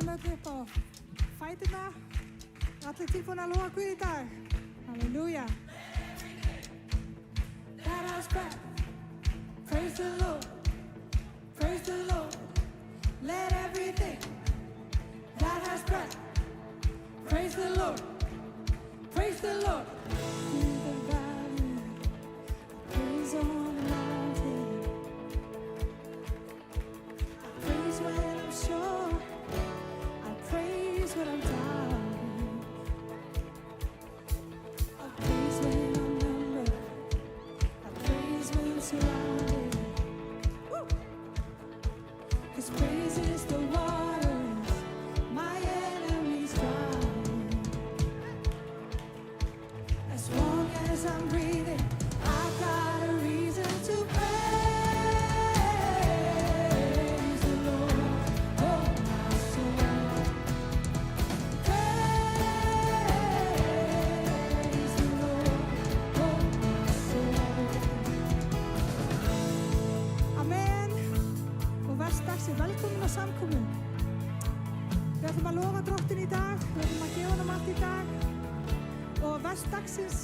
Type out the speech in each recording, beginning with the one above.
Lítum öll upp á fæturna. Allir tilbúin að lofa Guð í dag. Halleluja. That has breath. Praise the Lord. Praise the Lord. Let everything that has breath. Praise the Lord. Praise the Lord. In the valley, praise on the mountain. I praise when I'm sure. I praise when I'm doubting. I praise when I'm numbered. I praise when surrounded. Woo! 'Cause praise is the waters my enemies drowning. As long as I'm breathing, I've got a reason to praise the Lord, oh my soul. Praise the Lord, oh my soul. Amen. Og vers dagsins, velkomin á samkomu. Við ætlum að lofa Drottinn í dag, við ætlum að gefa honum allt í dag. Og vers dagsins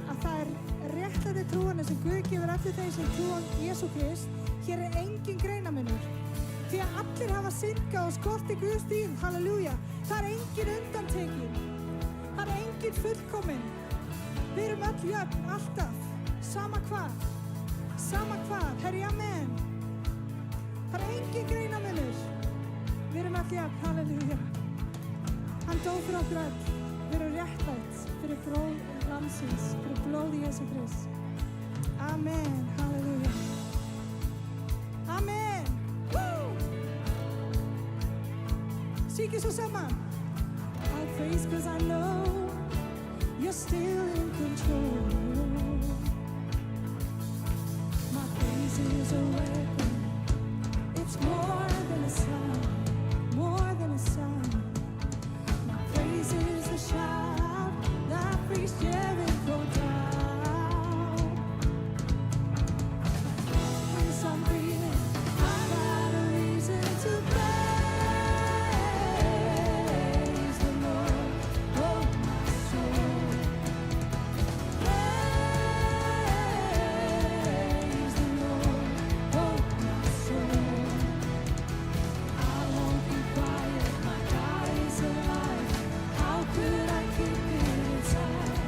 að það réttlæti trúarnir sem Guð gefur allir þeim sem trúa á Jesú Krist. Hér engin greinamunur. Því að allir hafa syndgað og skorti Guðs dýrð, halleluja. Það engin undantekinn. Það engin fullkominn. Við erum öll jöfn, alltaf. Sama hvað. Sama hvað. Herri, amen. Það engin greinamunur. Við erum öll jöfn, halleluja. Hann dó fyrir okkur öll. Við erum réttlætt fyrir blóð landsins, fyrir blóð Jesú Krist. Amen, halleluja. Amen. Woo! Syngjum svo saman. I praise 'cause I know you're still in control. My praise is a weapon. It's more than a sound, more than a sound. My praise is the shout that brings Jericho down. As I'm breathing, I got a reason to praise the Lord, oh my soul. Praise the Lord, oh my soul. I won't be quiet, my God is alive. How could I keep it inside?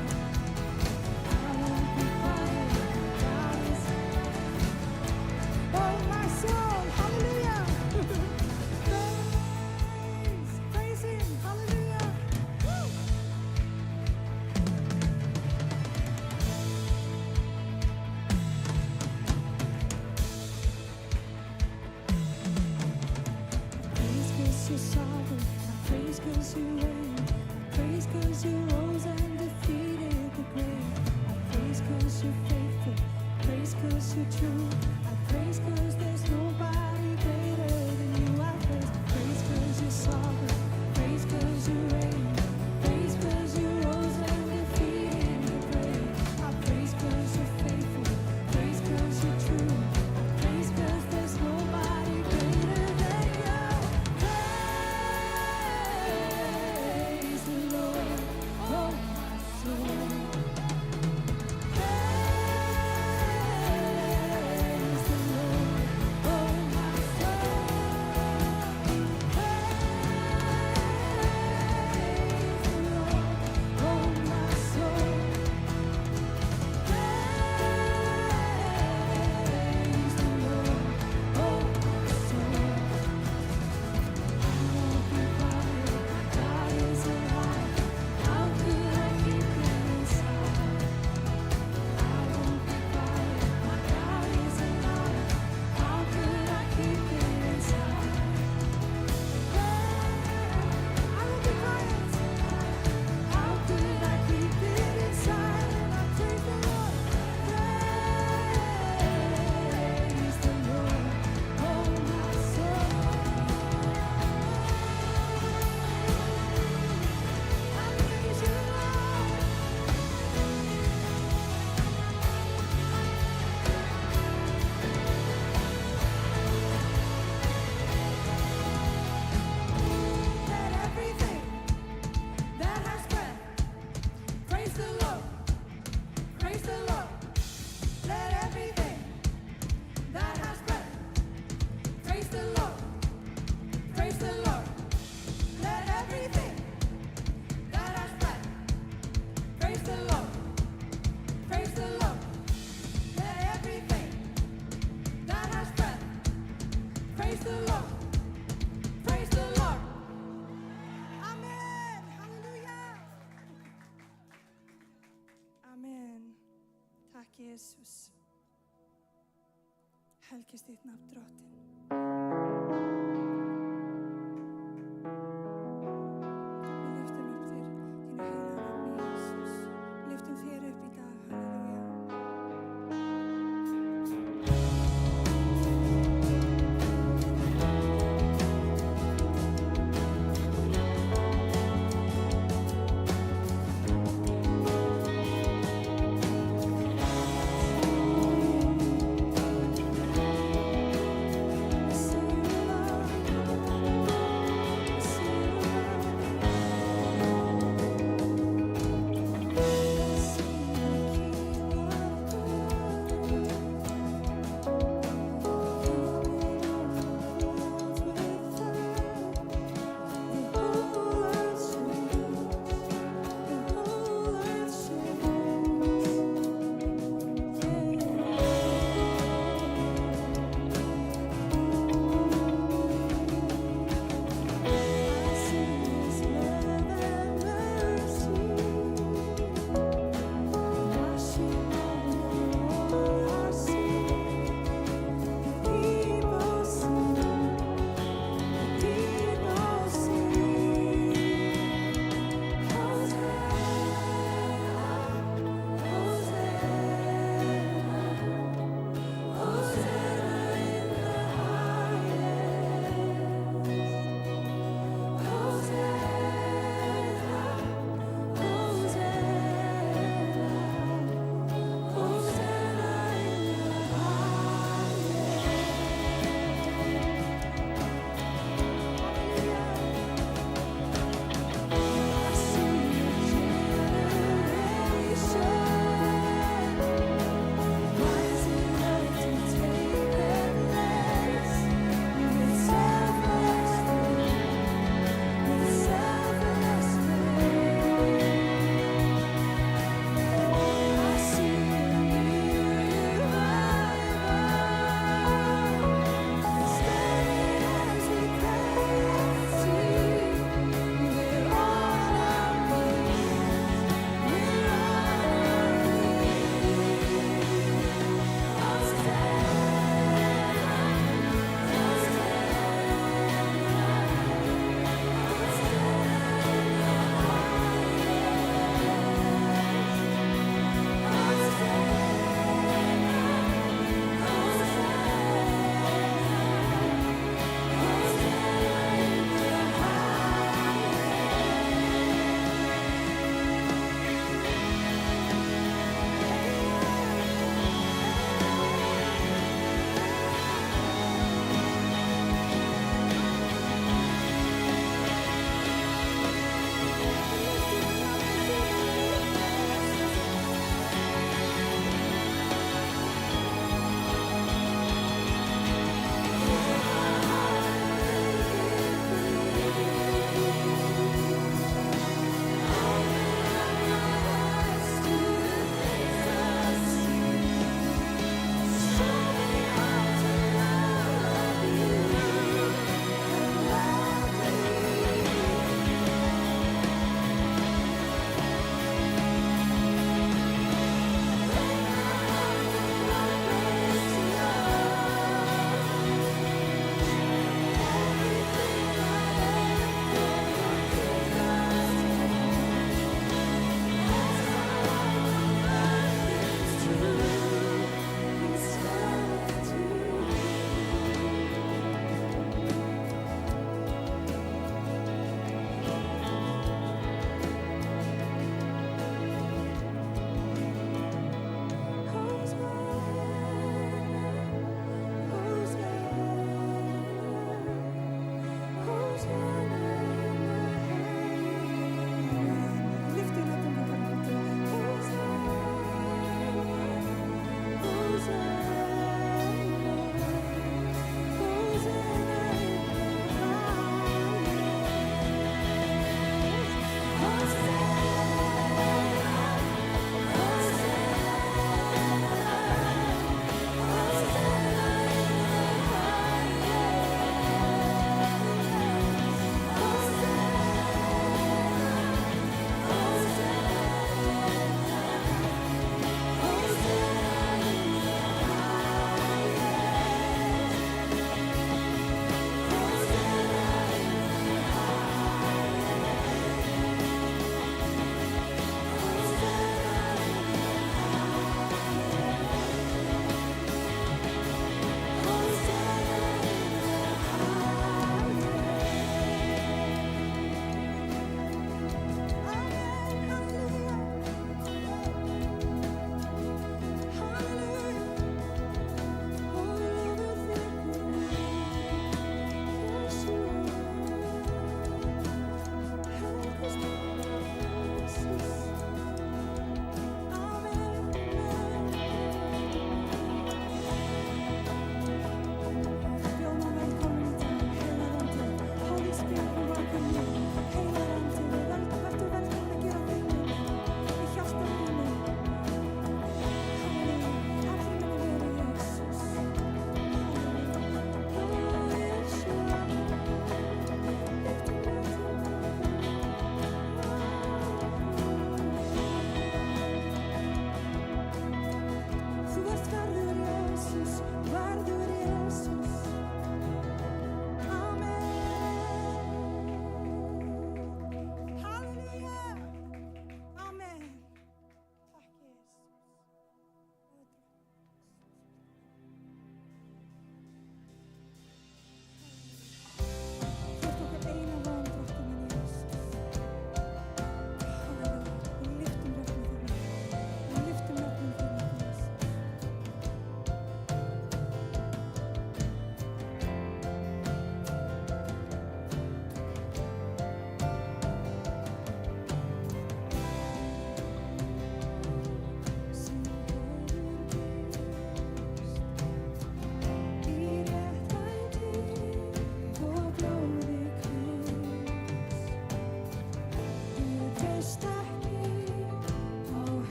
praise the Lord. Let everything that has breath praise the Lord. Praise the Lord. Let everything that has breath praise the Lord. Praise the Lord. Let everything that has breath praise the Lord. Praise the Lord. Amen. Hallelujah. Amen. Takk Jesus. Helgist þitt nafn Drottinn. Við lyftum upp þér, þínu heilaga nafni Jesus. Við lyftum þér upp í dag. Halleluja.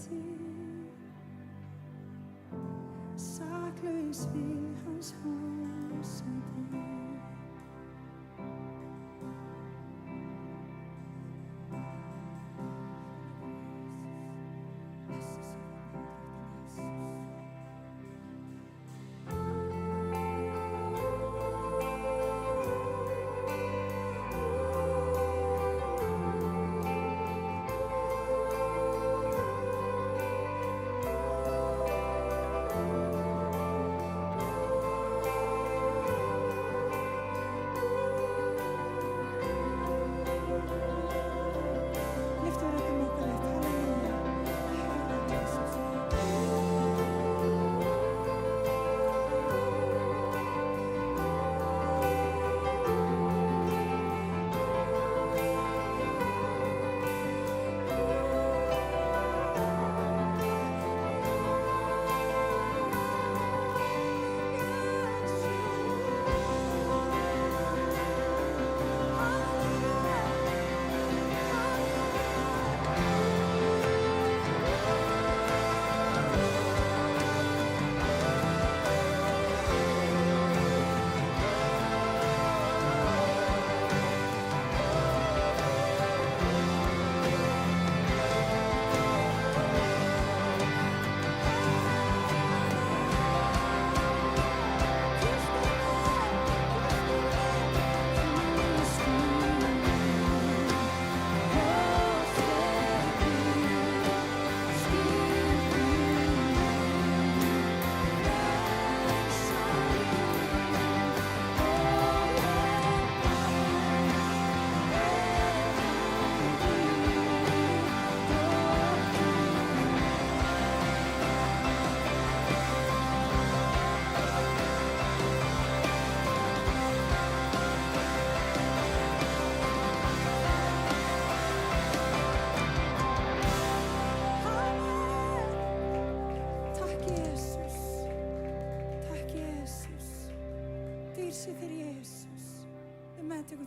til, saklaus við hans húsandi.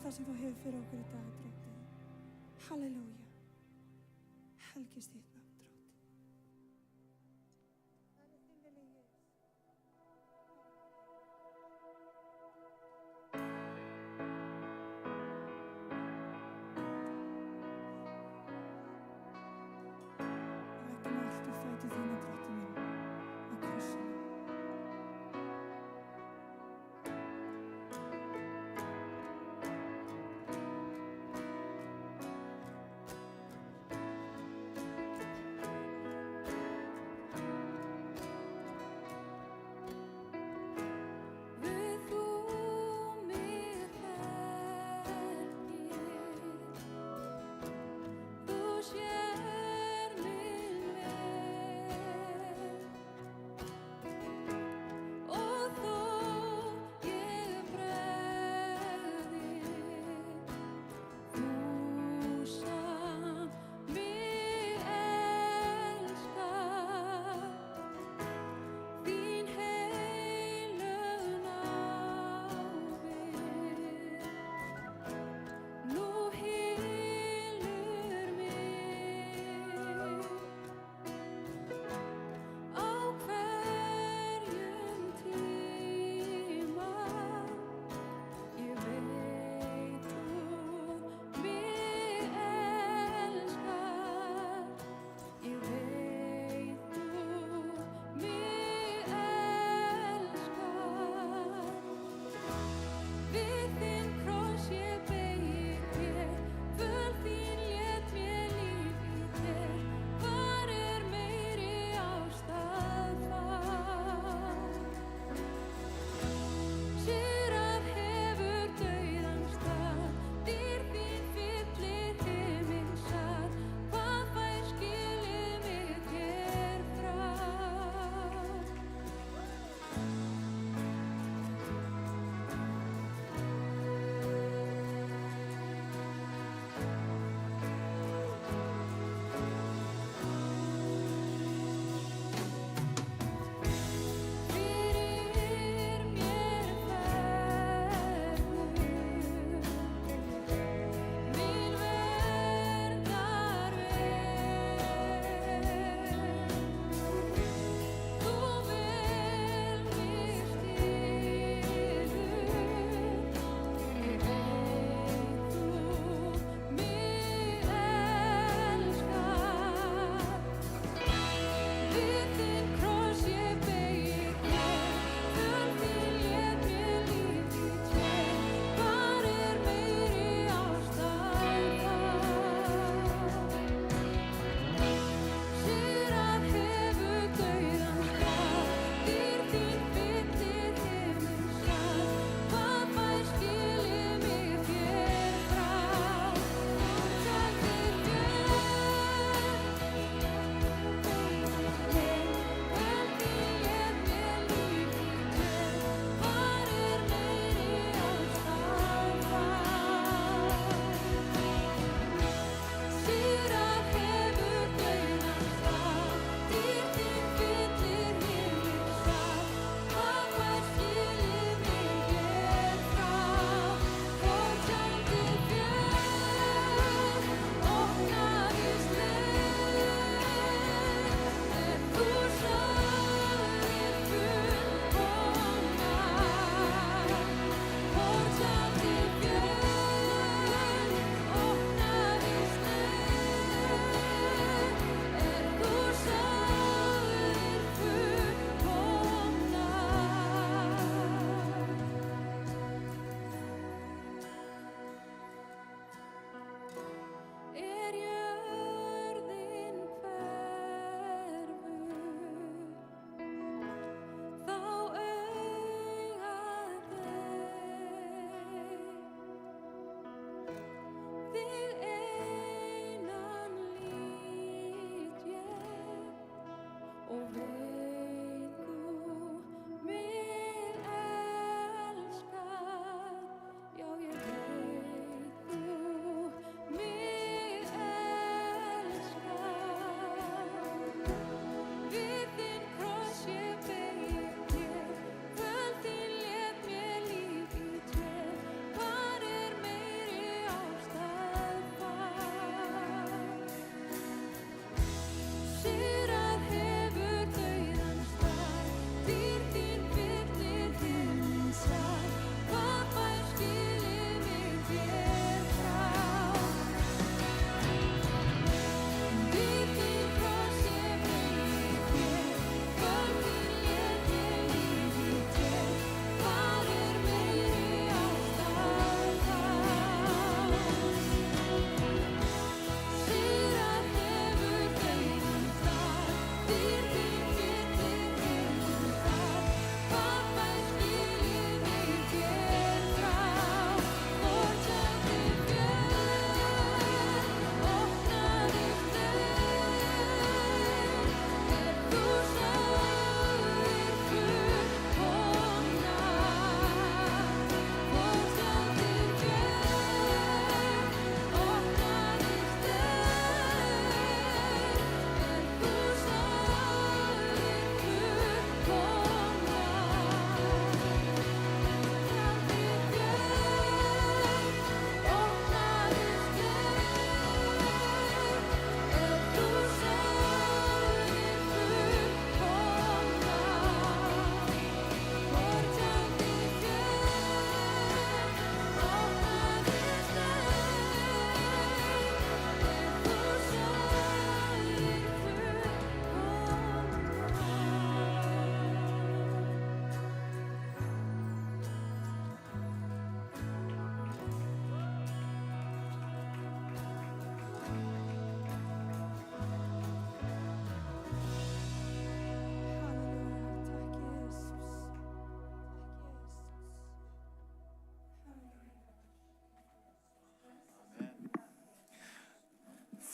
Það sem þú hefur fyrir okkur í dag, Drottinn. Halleluja. Helgist þitt nafn, Drottinn. Við leggjum allt við fætur þína, Drottinn minn, á krossinum. Sér minn veg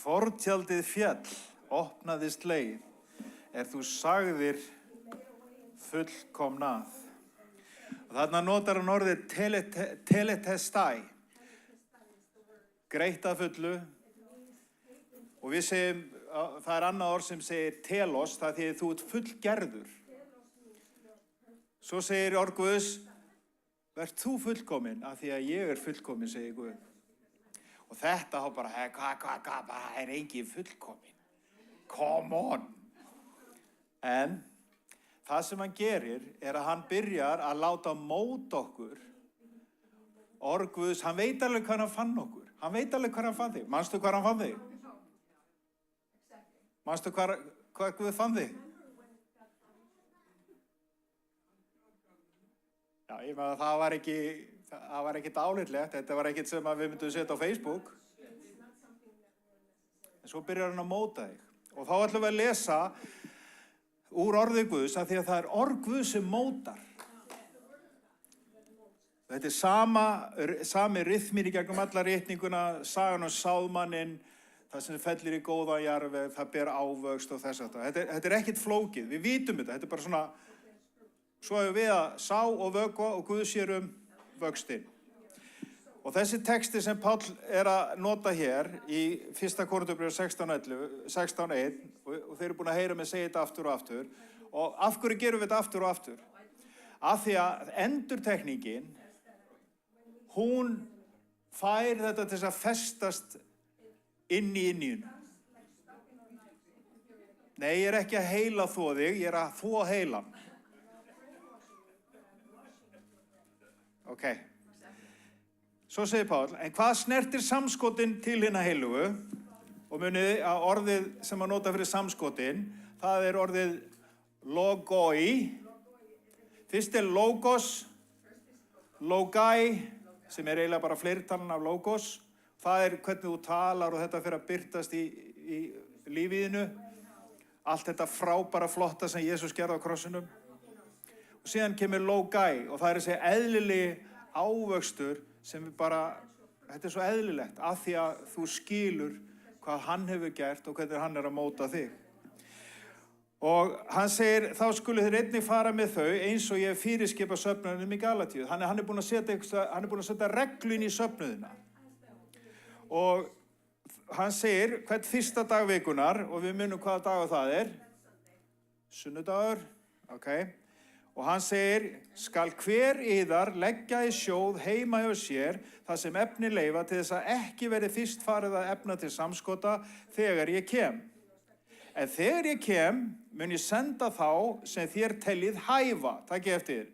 Fortjaldið féll, opnaðist leið, þú sagðir fullkomnað. Og þarna notar hann orðið teletestai, greitt að fullu. Og við segjum, það annað orð sem segir telos, það þýðir þú ert fullgerður. Svo segir orð Guðs, vert þú fullkomin, af því að ég fullkomin, segir Guð. Og þetta þá bara, það engin fullkomin. Come on. En það sem hann gerir að hann byrjar að láta móta okkur. Orð Guðs, hann veit alveg hvað hann fann okkur. Hann veit alveg hvað hann fann þig. Manstu hvað hann fann þig? Manstu hvað Guð fann þig? Já, ég meina það var ekki dálitlegt. Þetta var ekkert sem við myndum setja á Facebook. En svo byrjar hann að móta þig. Og þá ætlum við að lesa úr orði Guðs, af því að það orð Guðs sem mótar. Þetta sami ryþmir í gegnum alla ritninguna, sagan sáðmanninn, það sem fellir í góða jarðveg, það ber ávöxt og þess að það. Þetta ekkert flókið, við vitum þetta er bara svona, svo hefur við að sá og vökva og Guð sér vöxtinn. Og þessi texti sem Páll að nota hér í 1. Korinthubréf 16:1 og þeir eru búin að heyra mig segja þetta aftur og aftur. Og af hverju gerum við þetta aftur og aftur? Af því að endurtekningin, hún fær þetta til þess að festast inn í innýjunu. Nei, ég ekki að heila þvo þig, ég að þvo heilan. Ok. Svo segir Páll, en hvað snertir samskotin til hinna heilugu? Og munið að orðið sem að nota fyrir samskotin, það orðið logoi. Fyrst logos, logai, sem eiginlega bara fleirtalan af logos. Það hvernig þú talar og þetta fyrir að birtast í lífiðinu. Allt þetta frábæra flotta sem Jesús gerði á krossinum. Og síðan kemur logai og það þessi eðlilegi ávöxtur sem við bara, þetta svo eðlilegt, af því að þú skilur hvað hann hefur gert og hvernig hann að móta þig. Og hann segir, þá skulu þið einnig fara með þau eins og ég fyrirskipa söfnuðinum í Galatíu. Hann búinn að setja reglu inn í söfnuðina. Og hann segir, hvern fyrsta dag vikunar, og við munum hvaða dag það sunnudagur, ok. Og hann segir, skal hver yðar leggja í sjóð heima hjá sér það sem efni leyfa til þess að ekki verði fyrst farið að efna til samskota þegar ég kem. En þegar ég kem mun ég senda þá sem þér teljið hæfa. Takið eftir.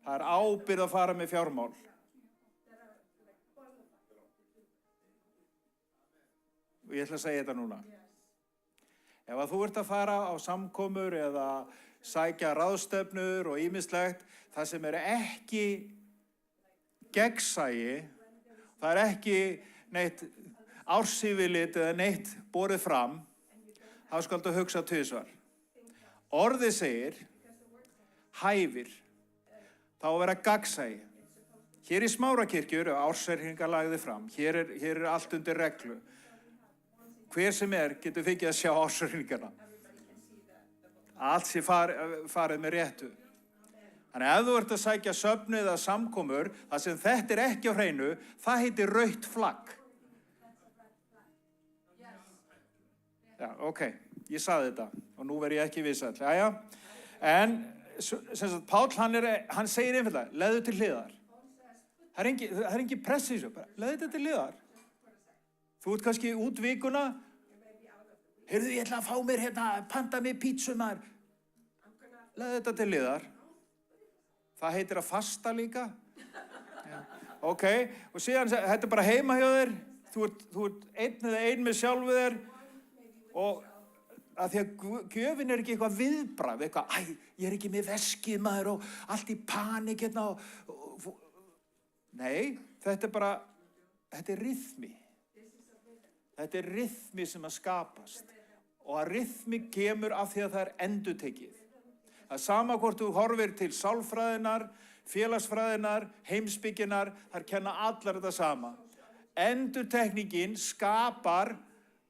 Það ábyrgð að fara með fjármál. Og ég ætla að segja þetta núna. Ef að þú ert að fara á samkomur eða sækja ráðstefnur og ýmislegt, það sem ekki gegnsæi, það ekki neitt ársífilit eða neitt borið fram, þá skaldu hugsa tvisvar. Orðið segir, hæfir, þá að vera gagnsæi. Hér í Smárakirkju ársreikningar lagði fram, hér allt undir reglu. Hver sem getur fengið að sjá ársreikningarna. Allt sé farið með réttu. Þannig ef þú ert að sækja söfnu eða samkomur, það sem þetta ekki á hreinu, það heitir rautt flagg. Já, ok, ég sagði þetta og nú verð ég ekki vissall. Jæja, en Páll, hann segir einfaldlega, leðu til hliðar. Það engin press í þessu, leðu þetta til hliðar. Þú ert kannski út vikuna, heyrðu, ég ætla að fá mér panta mér pítsu maður. Leðu þetta til hliðar. Það heitir að fasta líka. Já. Ok, og síðan, þetta bara heima hjá þér. Þú ert einn eða ein með sjálfu þér. Og að því að gjöfin ekki eitthvað viðbragð, eitthvað, ég ekki með veskið maður og allt í panik Nei, þetta ryþmi. Þetta ryþmi sem að skapast og að ryþmi kemur af því að það endurtekið. Það sama hvort þú horfir til sálfræðinar, félagsfræðinar, heimspekinnar, þar kenna allar þetta sama. Endurtekningin skapar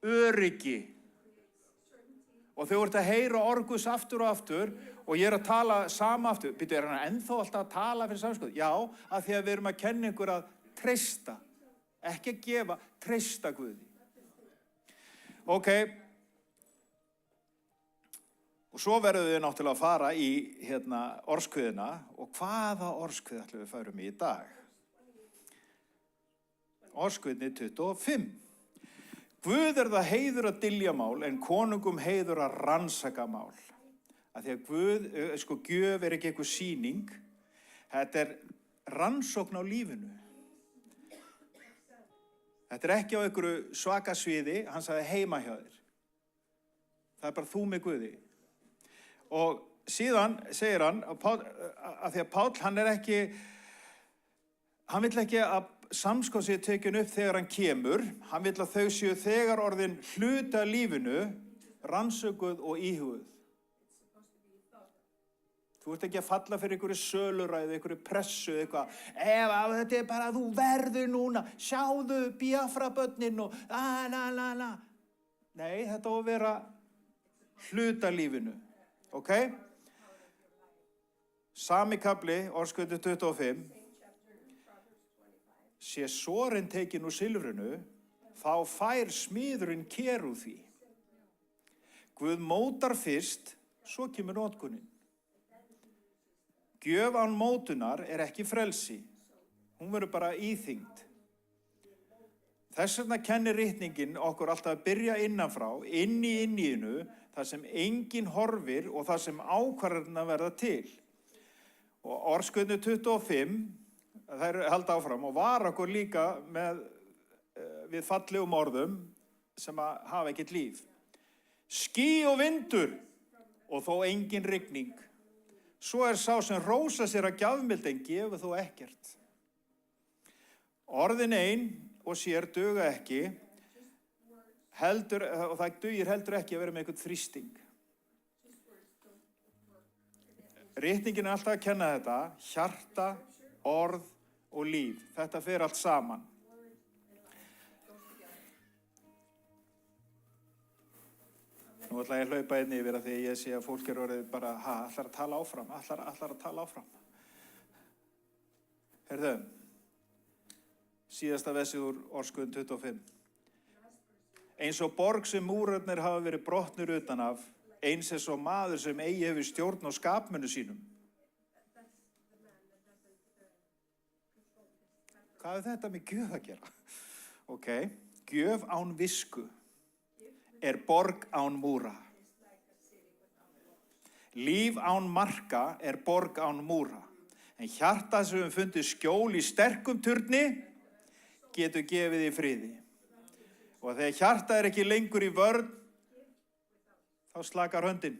öryggi. Og þau voru að heyra orð Guðs aftur og aftur og ég að tala sama aftur. Býtu, hann ennþá alltaf að tala fyrir samskoð? Já, af því að við erum að kenna ykkur að treysta. Ekki að gefa, treysta Guði. Ok. Og svo verðum við náttúrulega að fara í orðskviðina og hvaða orðskvið ætlum við færum í dag? Orðskviðni 25. Guð það heiður að dylja mál en konungum heiður að rannsaka mál. Af því að Guð, gjöf ekki eitthvað sýning, þetta rannsókn á lífinu. Þetta ekki á einhverju svaka sviði, hann sagði heima hjá þér. Það bara þú með Guði. Og síðan segir hann, að því að Páll, hann vill ekki að samskoð sé tekin upp þegar hann kemur, hann vill að þau séu þegar orðin hluta af lífinu, rannsökuð og íhuguð. Þú ert ekki að falla fyrir einhverju söluræðu, einhverju pressu, eitthvað. Þetta bara að þú verður núna, sjáðu Biafra-börnin og Nei, þetta á að vera hluta af lífinu. Ok? Sami kafli, orðskvötu 25. Sé sorin tekin úr silfrinu, þá fær smiðurinn ker úr því. Guð mótar fyrst, svo kemur notkunin. Gjöf án mótunar ekki frelsi. Hún verður bara íþyngd. Þess vegna kennir ritningin okkur alltaf að byrja innanfrá, inn í inníinu, þar sem enginn horfir og þar sem ákvarðarna verða til. Og orðskvötu 25, þær halda áfram og var okkur líka við fallegum orðum sem hafa ekkert líf. Ský og vindur og þó engin rigning. Svo sá sem rósa sér að gjafmild en gefur þó ekkert. Orðin ein og sér duga ekki, og það dugir heldur ekki að vera með einhvern þrýsting. Ritningin alltaf að kenna þetta, hjarta, orð og líf. Þetta fer allt saman. Nú ætla ég að hlaupa inn yfir að því ég sé að fólk orðið bara, ætlar að tala áfram, ætlar að tala áfram. Heyrðu, síðasta versið úr orðskvöðun 25. Eins og borg sem múrarnir hafa verið brotnir utan af, eins og maður sem eigi hefur stjórn á skapmunu sínum. Hvað þetta með gjöf að gera? Ok, gjöf án visku borg án múra. Líf án marka borg án múra. En hjarta sem við fundið skjól í sterkum turni getur gefið í friði. Og þegar hjarta ekki lengur í vörn, þá slakar höndin.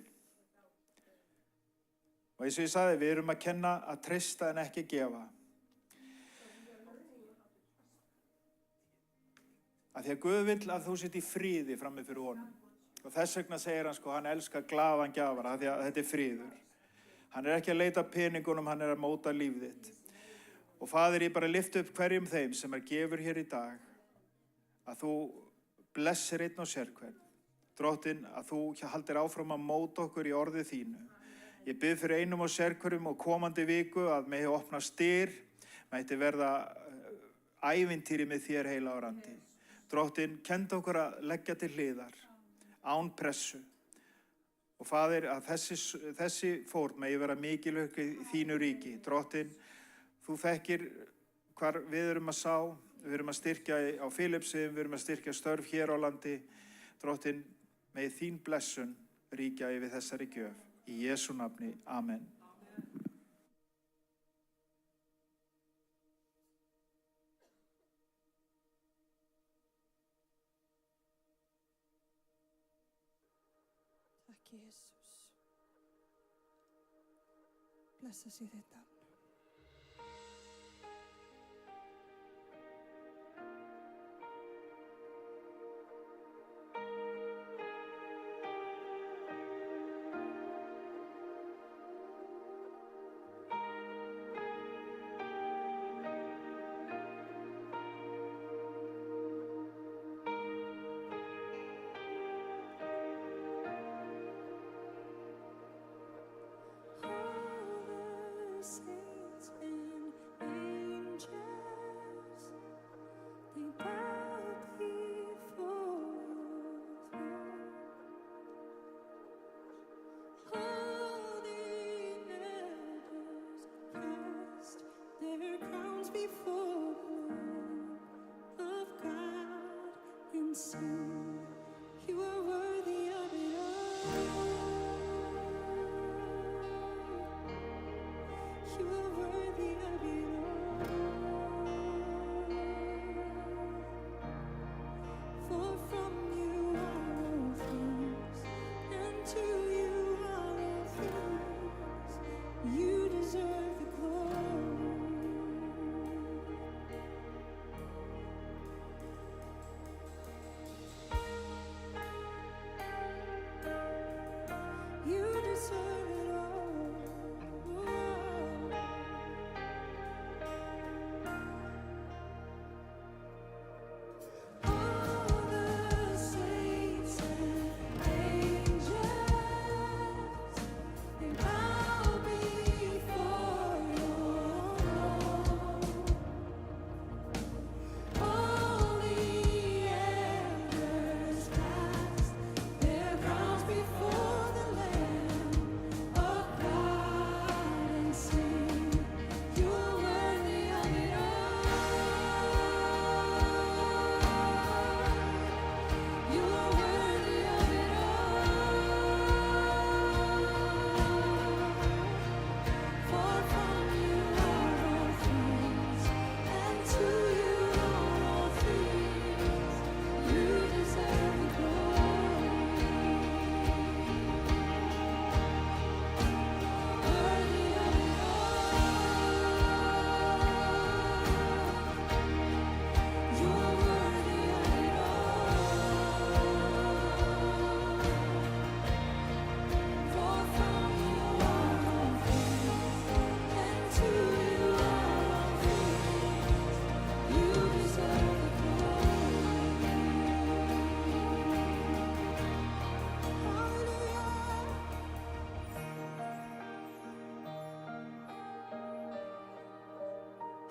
Og eins og ég sagði, við erum að kenna að treysta en ekki gefa. Af því að Guð vill að þú sitt í friði frammi fyrir honum. Og þess vegna segir hann, hann elskar glaðan gjafar, af því að þetta friður. Hann ekki að leita peningunum, hann að móta líf þitt. Og Faðir, ég bara lyfti upp hverjum þeim sem gefur hér í dag, að þú blessir einn og sérhvern. Drottinn, að þú haldir áfram að móta okkur í orðið þínu. Ég bið fyrir einum og sérhverjum og komandi viku að megi opnast dyr, mætti verða ævintýri með þér heila og randi. Drottinn, kenndi okkur að leggja til hliðar, án pressu. Og Faðir, að þessi fórn megi vera mikilvæg í þínu ríki. Drottinn, þú þekkir hvar við erum að sá, við erum að styrkja á Filipsheim, við erum að styrkja störf hér á landi. Drottinn, megi þín blessun ríkja yfir þessari gjöf. Í Jesú nafni, amen. Takk, Jesus. Blessa sé þitt nafn.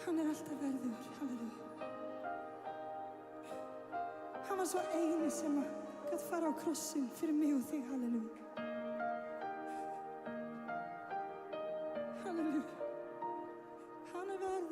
Hann alltaf verður, halleluja. Hann var svo eini sem gat fara á krossin fyrir mig og þig, halleluja. Halleluja. Hann verður.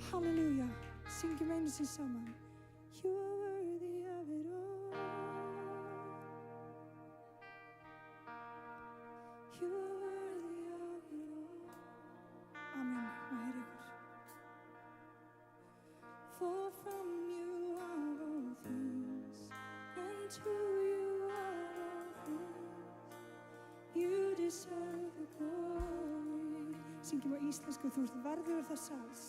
Halleluja. Syngjum einu sinni saman. You are worthy of it all. You are worthy of it all. Amen. Má heyra ykkur. For from you are all things, and to you are all things. You deserve the glory. Syngjum á íslensku. Þú ert verður þess alls.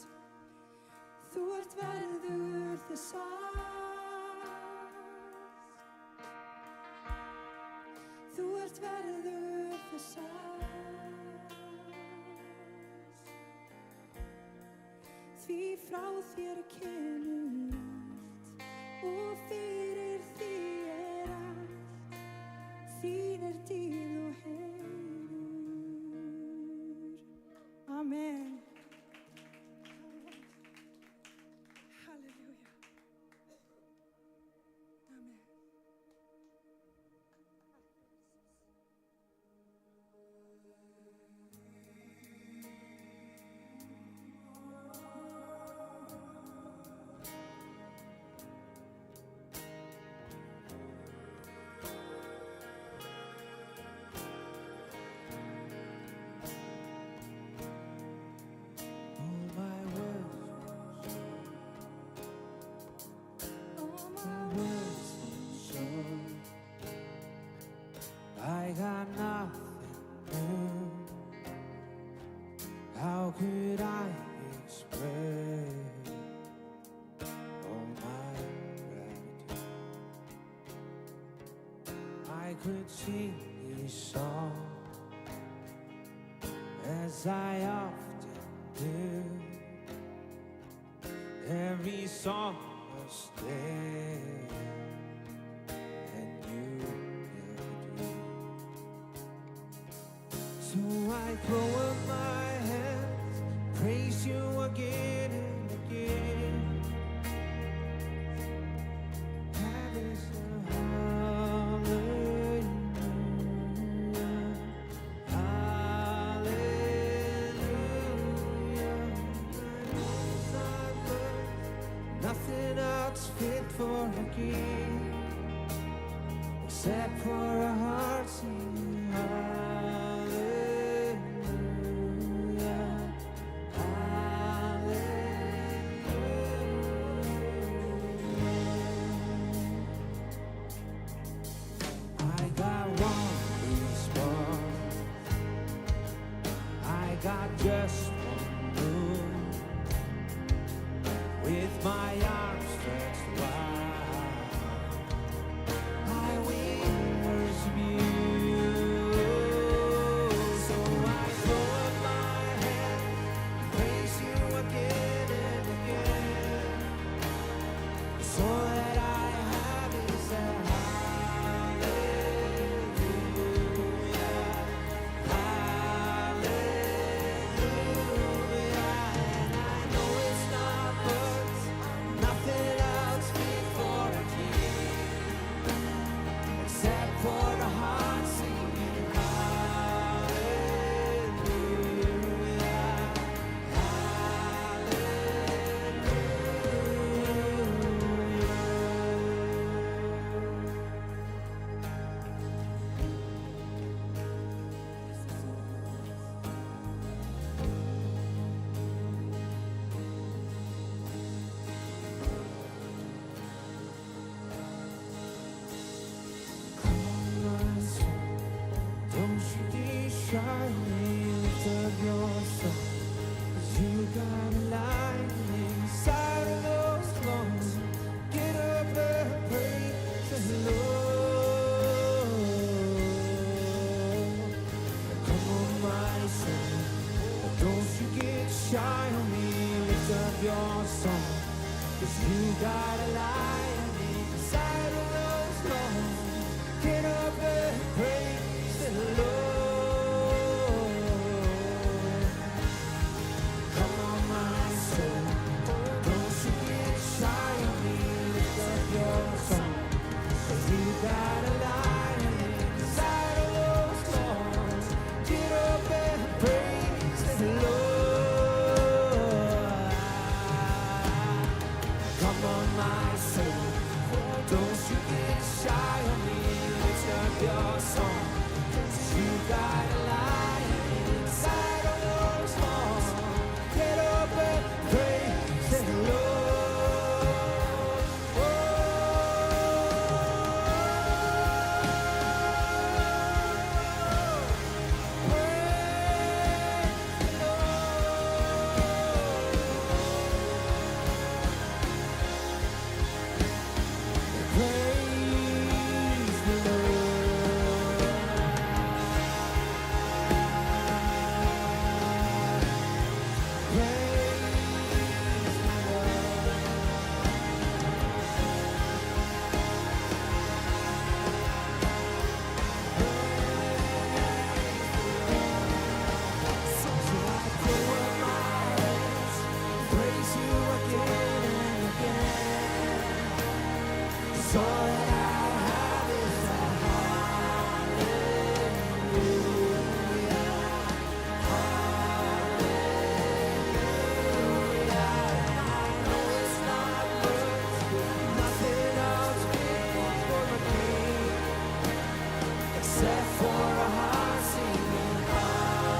Þú ert verður þess alls. Þú ert verður þess alls. Því frá þér kemur allt og fyrir því allt. Þín dýrð og heiður. Amen. I got nothing new. How could I express all my gratitude? I could sing these songs as I often do. Every song must end, and you never do. So I throw up my hands, praise you again and again. That is the hallelujah. else fit for a king except for a heart singing hallelujah, hallelujah. I got one response, I got just one move. With my arms stretched wide, I will worship you. So I throw up my hands, praise you again and again. So that I have is a hallelujah, hallelujah. And I know it's not words, nothing else fit for a king except for a heart singing hallelujah, don't you get shy, lift up your soul, 'cause you got a light inside of those lungs. Get up and praise the Lord. Come on, my soul, don't you get shy on me, lift up your soul, 'cause you got a light inside of those lungs. Get up and praise the Lord. Come on, my soul, don't you get shy on me, lift up your song, 'cause you got a light inside of those lungs. Get up and praise the Lord. Come on, my soul, don't you get shy on me, lift up your song, 'cause you got a light inside of those lungs. Get up and praise the Lord. Oh, praise the Lord. Praise the praise you again and again. So that I have is a hallelujah, hallelujah. I know it's not words, nothing else fit for a king except for a heart singing hallelujah,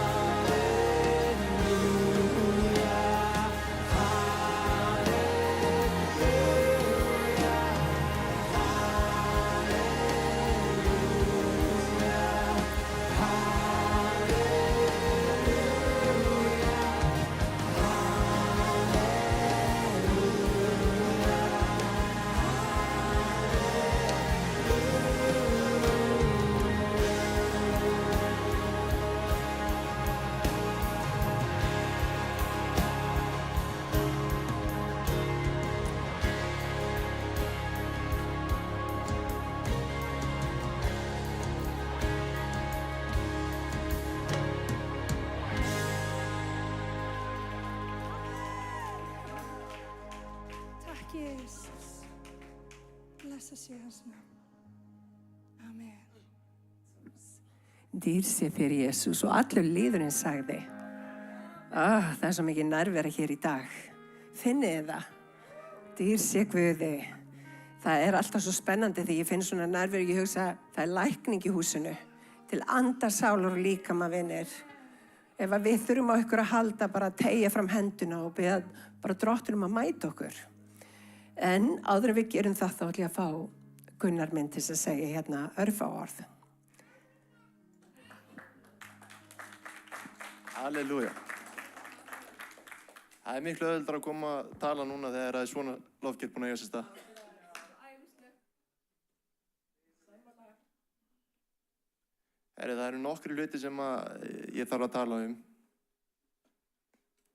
Takk Jesus. Blessa sé hans nafn. Amen. Dýr sé fyrir Jesús og allur liðurinn sagði það er svo mikið nærvera hér í dag. Finnið þið það? Dýr sé Guði. Það er alltaf svo spennandi þegar ég finn svona nærveru. Ég hugsa, það er lækning í húsinu til anda, sálar og líkama vinir. Ef að við þurfum á ykkur að halda, bara að teygja fram henduna og beða bara Drottinum að mæta okkur. En áður en við gerum það, þá ætlum ég að fá Gunnar minn til að segja hérna örfá orð. Halleluja. Það miklu auðveldara að koma að tala núna þegar það svona lofgjörð búin að eiga sér stað. Það eru nokkri hluti sem ég þarf að tala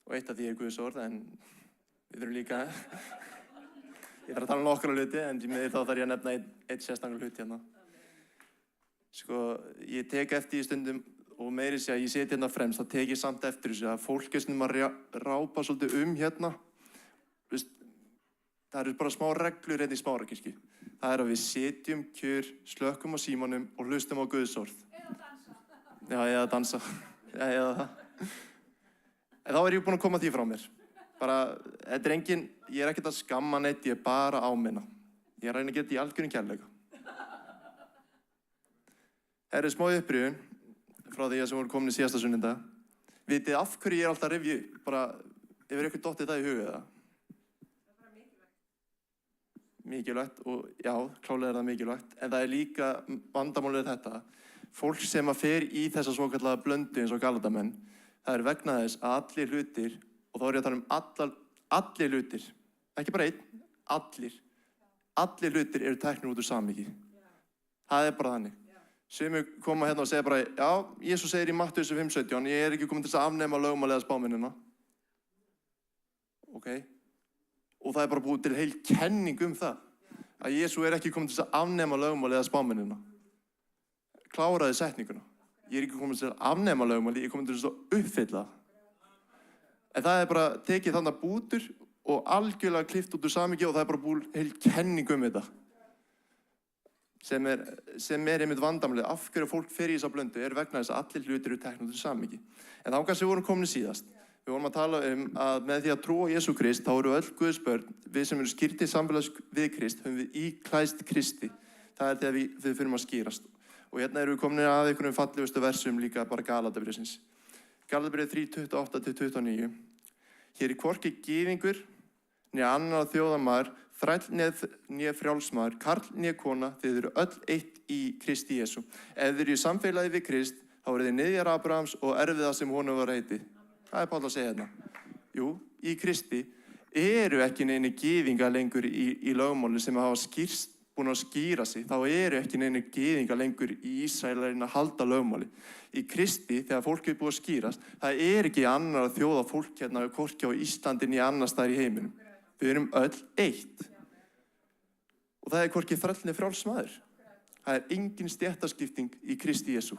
og eitt af því Guðs orð, en við þurfum líka ég þarf að tala nokkra hluti, en þá þarf ég að nefna eitt sérstakur hluti hérna. Sko, ég tek eftir í stundum og meiri sé að ég seti hérna fremst, þá tek ég samt eftir þessu að fólk er stundum að rápa svolítið hérna. Það eru bara smá reglur hérna í Smárakirkju. Það er að við setjum kjur, slökkum á símanum og hlustum á Guðs orð. Eða dansa. Eða það. En þá er ég búinn að koma því frá mér. Bara, ég er ekkert að skamma neitt, ég er bara að áminna. Ég er að reyna að geta í algjörnum kærleika. Það er smá upprifjun frá því sem voru komin í síðasta sunnudag. Vitið af hverju ég er alltaf að rifja upp? Bara, hefur ykkur dottið það í hugið eða? Það er bara mikilvægt. Mikilvægt, og já, klálega er það mikilvægt. En það er líka vandamálið þetta. Fólk sem að fer í þessa svokallaða blöndu eins og Galatamenn, það er vegna þess að allir hlutir, og þá er ég að tala allir hlutir, ekki bara einn, allir hlutir eru teknir út úr samhengi. Það er bara þannig. Sumir koma hérna og segja bara, já, Jesús segir í Mattheus 5:17, ég er ekki komin til að afnema lögmálið eða spámennina. Ok. Og það er bara búið til heil kenning það, að Jesús er ekki komin til að afnema lögmálið eða spámennina. Kláraði setninguna. Ég er ekki komin til að afnema lögmálið, ég er komin til að uppfylla. En það er bara tekið þannig bútur og algjörlega klippt út úr samhengi og það er bara búið heil kenning þetta. Sem er einmitt vandamálið. Af hverju fólk fer í þessa blöndu er vegna þess að allir hlutir eru teknir út úr samhengi. En þangað sem við vorum komin síðast. Við vorum að tala að með því að trúa á Jesú Krist, þá eru öll Guðs börn, við sem erum skýrtir samfélags við Krist, höfum við íklæðst Kristi. Það er þegar við förum að skýrast. Og hérna erum við komin að einhvernum fallegustu versum líka bara Galatabréfsins. Galatabréf 3:28-29. Hér er hvorki gyðingur, né annar þjóðamaður, þræll né frjálsmaður, karl né kona, þið eru öll eitt í Kristi Jesú. Ef þið eru í samfélagi við Krist, þá eru þið niðjar Abrahams og erfið það sem honum var heitið. Hvað er Páll að segja hérna? Jú, í Kristi eru ekki neini gyðingar lengur í lögmáli sem hafa búin að skýra sig. Þá eru ekki neini gyðingar lengur í Ísrael að halda lögmáli. Í Kristi, þegar fólk er búið að skýrast, það er ekki annar að þjóða fólk hérna, hvorki á Íslandi né annars staðar í heiminum. Við erum öll eitt. Og það er hvorki þræll né frjálsmaður. Það er engin stéttaskipting í Kristi Jesú.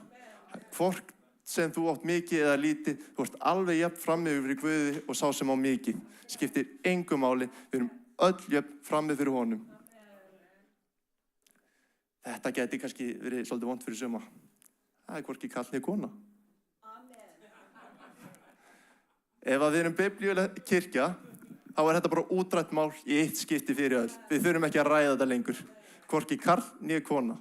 Hvort sem þú átt mikið eða lítið, þú ert alveg jafn frammi fyrir Guði og sá sem á mikið. Skiptir engu máli, við erum öll jafn frammi fyrir honum. Þetta geti kannski verið svolítið vont fyrir suma. Það er hvorki karl né kona. Ef að við erum biblíuleg kirkja, þá er þetta bara útrætt mál í eitt skipti fyrir öll. Við þurfum ekki að ræða þetta lengur. Hvorki karl né kona.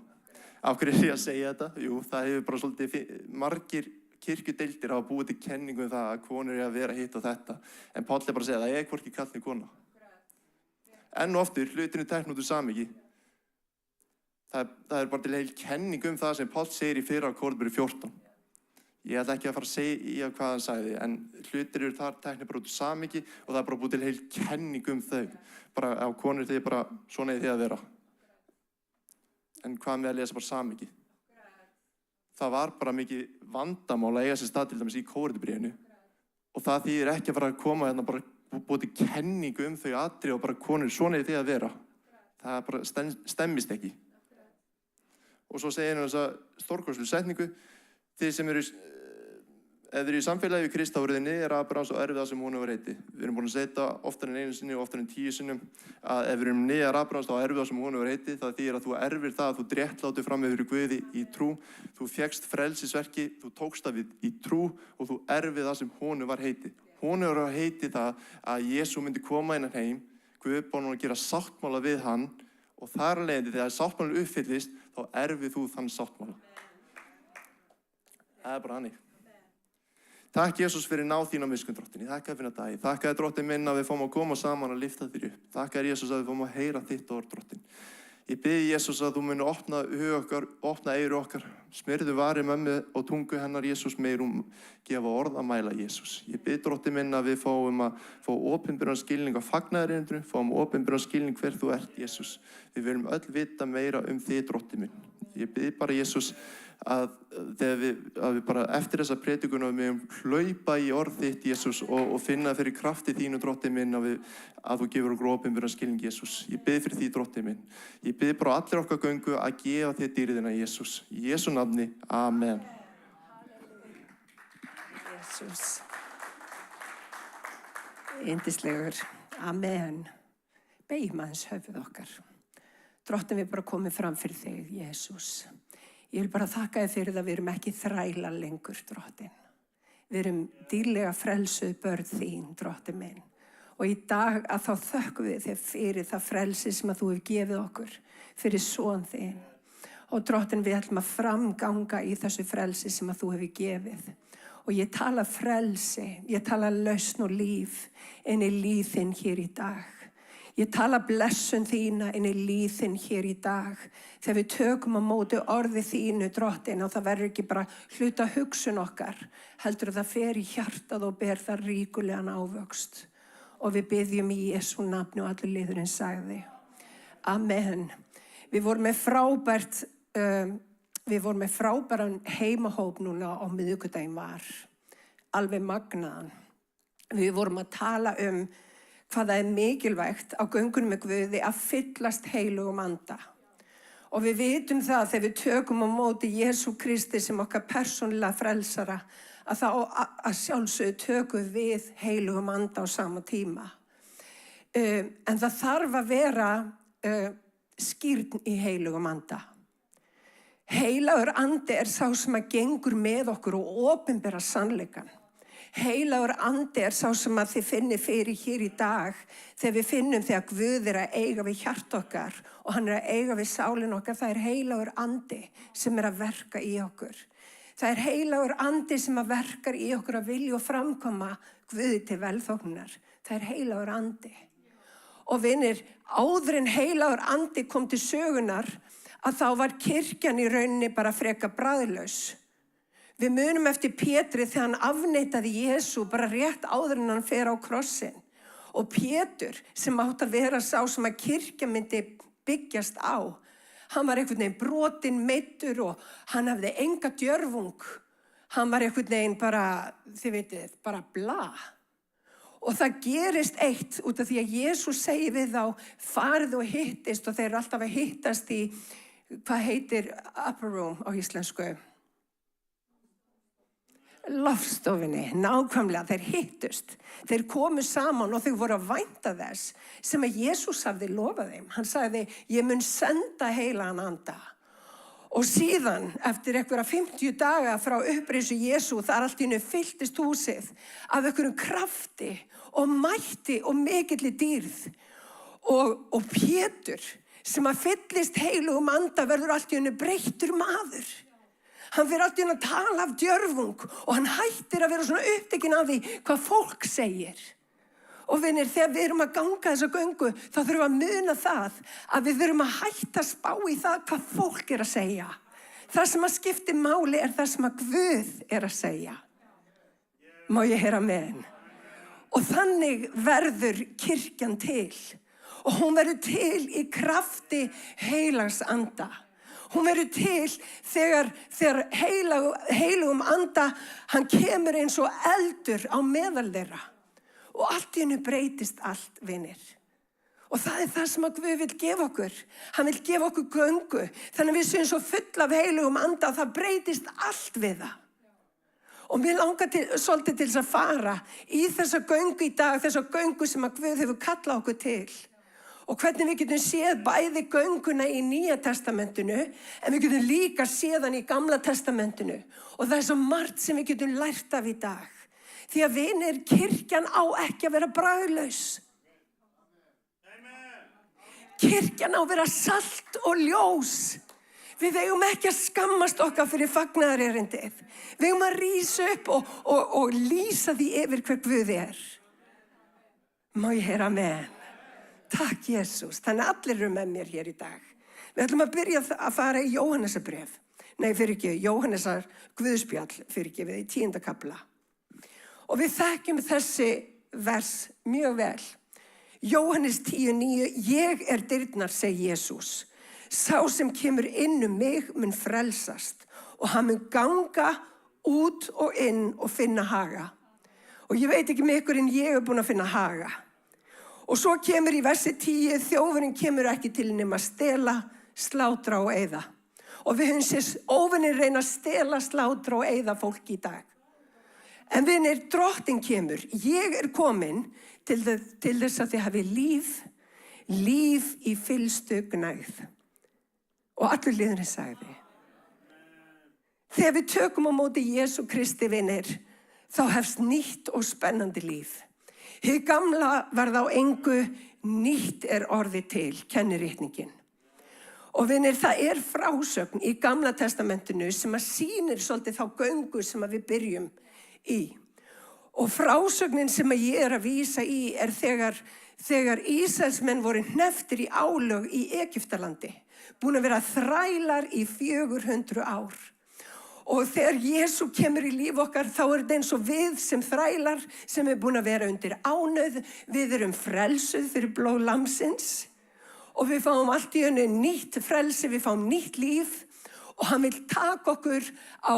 Af hverju er ég að segja þetta? Jú, það hefur bara svolítið margir kirkjudeildir hafa búið til kenningu það að konur er að vera hitt og þetta. En Páll er bara að segja það er hvorki karl né kona. Enn og aftur, hlutinu teknir út úr samhengi. Það er bara til heil kenning það sem Páll segir í 1. Korinthubréfi 14. Ég ætla ekki að fara að segja hvað hann sagði, en hlutir eru þar teknir bara út úr samhengi og það er bara búið til heil kenning þau. Bara á konur þið bara svona í því að vera. En hvað með að lesa bara samhengi? Það var bara mikið vandamál að eiga sér stað til dæmis í Korinthubréfinu. Og það þýðir ekki að fara að koma hérna bara búið til kenningu þau atriði og bara konur svona í því að vera. Það bara stemmist ekki. Og svo segir hann þessa stórkostlu setningu, þið sem eru, ef þið eru í samfélagi við Krist, þá eru þið niðjar Abrahams og erfið það sem honum var heitið. Við erum búin að segja þetta oftar en einu sinni og oftar en 10 sinnum, að ef við erum niðjar Abrahams, þá erfið það sem honum var heitið. Það þýðir að þú erfir það að þú réttlátir fram með fyrir Guði í trú, þú fékkst frelsisverki, þú tókst það við í trú og þú erfið það sem honum var heitið. Honum var heitið það að Jesú myndi koma innan heim. Guð er búinn að gera sáttmála við hann og þar af leiðandi þegar sáttmálinn uppfyllist, þá erfir þú þann sáttmála. Það bara hannig. Takk Jesús fyrir náð þín á miskunn Drottinn. Ég þakka þér fyrir daginn. Þakka þér Drottinn minn að við fáum að koma saman og lyfta þér upp. Þakka þér Jesús að við fáum að heyra þitt orð Drottinn. Ég bið Jesús að þú muni opna hug okkar, opna eyru okkar. Smyrðu vari mömmu og tungu hennar Jesús meir gefa orð að mæla Jesús. Ég bið Drottinn minn að við fáum að fá opinberan skilning á fagnaðarerindinu, fáum opinberan skilning hver þú ert Jesús. Við viljum öll vita meira þig Drottinn minn. Ég bið bara Jesús að við bara eftir þessa predikun að við hlaupa í orð þitt Jesús og finna fyrir krafti þínu Drottinn minn að þú gefur okkur opinberan skilning Jesús. Ég bið fyrir því Drottinn minn. Ég bið bara allir okkar göngu að gefa þér dýrðina Jesús. Í Jesú nafni. Amen. Jesús. Yndislegur. Amen. Beygjum aðeins höfuð okkar. Drottinn, við bara komum fram fyrir þig, Jesús. Ég vil bara þakka þér fyrir það að við erum ekki þræla lengur, Drottinn. Við erum dýrlega frelsuð börn þín, Drottinn minn. Og í dag að þá þökkum við þér fyrir það frelsi sem að þú hefur gefið okkur, fyrir son þín. Og Drottinn, við ætlum að framganga í þessu frelsi sem að þú hefur gefið. Og ég tala frelsi, ég tala lausn og líf inn í líf þinn hér í dag. Ég tala blessun þína inn í líf þinn hér í dag. Þegar við tökum á móti orði þínu, Drottinn, og það verður ekki bara hluta hugsun okkar, heldur það fer í hjartað og ber það ríkulegan ávöxt. Og við biðjum í Jesú nafni og allur liðurinn sagði. Amen. Við vorum með frábæran heimahóp núna á miðvikudaginn var. Alveg magnaðan. Við vorum að tala hvað það er mikilvægt á göngunum með Guði að fyllast heilugum anda. Og við vitum það þegar við tökum á móti Jesú Kristi sem okkar persónulega frelsara, að þá að sjálfsögðu tökum við heilugum anda á sama tíma. En það þarf að vera skírn í heilugum anda. Heilagur andi er sá sem að gengur með okkur og opinbera sannleikann. Heilagur andi er sá sem að þið finnir fyrir hér í dag þegar við finnum þegar Guð er að eiga við hjart okkar og hann er að eiga við sálin okkar. Það er heilagur andi sem er að verka í okkur. Það er heilagur andi sem að verkar í okkur að vilja og framkoma Guði til velþóknunar. Það er heilagur andi. Og vinir, áður en heilagur andi kom til sögunar að þá var kirkjan í rauninni bara frekar bragðlaus. Við munum eftir Pétri þegar hann afneitaði Jesú bara rétt áður en hann fer á krossinn. Og Pétur sem átt að vera sá sem að kirkja myndi byggjast á. Hann var einhvern veginn brotinn, meiddur og hann hafði enga djörfung. Hann var einhvern veginn bara, þið vitið, bara bla. Og það gerist eitt út af því að Jesú segir við þá, farið og hittist og þeir eru alltaf að hittast í, hvað heitir upper room á íslensku? Lofstofinni, nákvæmlega, þeir hittust. Þeir komu saman og þau voru að vænta þess sem að Jesús hafði lofað þeim. Hann sagði, ég mun senda heilagan anda. Og síðan, eftir einhverja 50 daga frá upprisu Jesú, þar allt í einu fylltist húsið af einhverjum krafti og mætti og mikilli dýrð. Og Pétur, sem að fyllist heilugum anda, verður allt í einu breyttur maður. Hann fyrir alltaf inn að tala af djörfung og hann hættir að vera svona upptekinn af því hvað fólk segir. Og vinir, þegar við erum að ganga þessa göngu, þá þurfum við að muna það að við þurfum að hætta að spá í það hvað fólk er að segja. Það sem að skipti máli er það sem að Guð er að segja. Má ég heyra með henn? Og þannig verður kirkjan til. Og hún verður til í krafti heilags anda. Hún verður til þegar heilugum anda, hann kemur eins og eldur á meðal þeirra. Og allt í hennu breytist allt, vinir. Og það er það sem að Guð vill gefa okkur. Hann vill gefa okkur göngu. Þannig við séum svo full af heilugum anda og það breytist allt við það. Og mér langar svolítið til þess að fara í þessa göngu í dag, þessa göngu sem að Guð hefur kallað okkur til. Og hvernig við getum séð bæði gönguna í Nýja testamentinu, en við getum líka séð hann í Gamla testamentinu. Og það er svo margt sem við getum lært af í dag. Því að vinir, kirkjan á ekki að vera bragðlaus. Kirkjan á að vera salt og ljós. Við eigum ekki að skammast okkar fyrir fagnaðarerindið. Við eigum að rísa upp og lýsa því yfir hver Guð Má ég heyra amen? Takk Jesús. Þannig allir eru með mér hér í dag. Við ætlum að byrja að fara í Jóhannesarbréf. Nei, Jóhannesar Guðspjall við í 10. kafla. Og við þekkjum þessi vers mjög vel. Jóhannes 10:9, ég dyrnar, segi Jesús. Sá sem kemur inn mig mun frelsast og hann mun ganga út og inn og finna haga. Og ég veit ekki með ykkur en ég búin að finna haga. Og svo kemur í versi 10, þjófurinn kemur ekki til nema stela, slátra og eyða. Og við höfum séð óvinir reyna að stela, slátra og eyða fólk í dag. En vinir, Drottinn kemur. Ég komin til þess að þið hafi líf í fyllstu gnægð. Og allur liðurinn sagði. Þegar við tökum á móti Jesú Kristi, vinir, þá hefst nýtt og spennandi líf. Hið gamla varð á engu, nýtt orðið til, kenniritningin. Og vinir, það frásögn í Gamla testamentinu sem að sýnir svolítið þá göngu sem að við byrjum í. Og frásögnin sem að ég að vísa í þegar Ísraelsmenn voru hnepptir í álög í Egyptalandi, búin að vera þrælar í 400 ár. Og þegar Jesú kemur í líf okkar, þá þetta eins og við sem þrælar sem búin að vera undir ánauð, við erum frelsuð fyrir blóð lamsins og við fáum allt í einu nýtt frelsi, við fáum nýtt líf og hann vil taka okkur á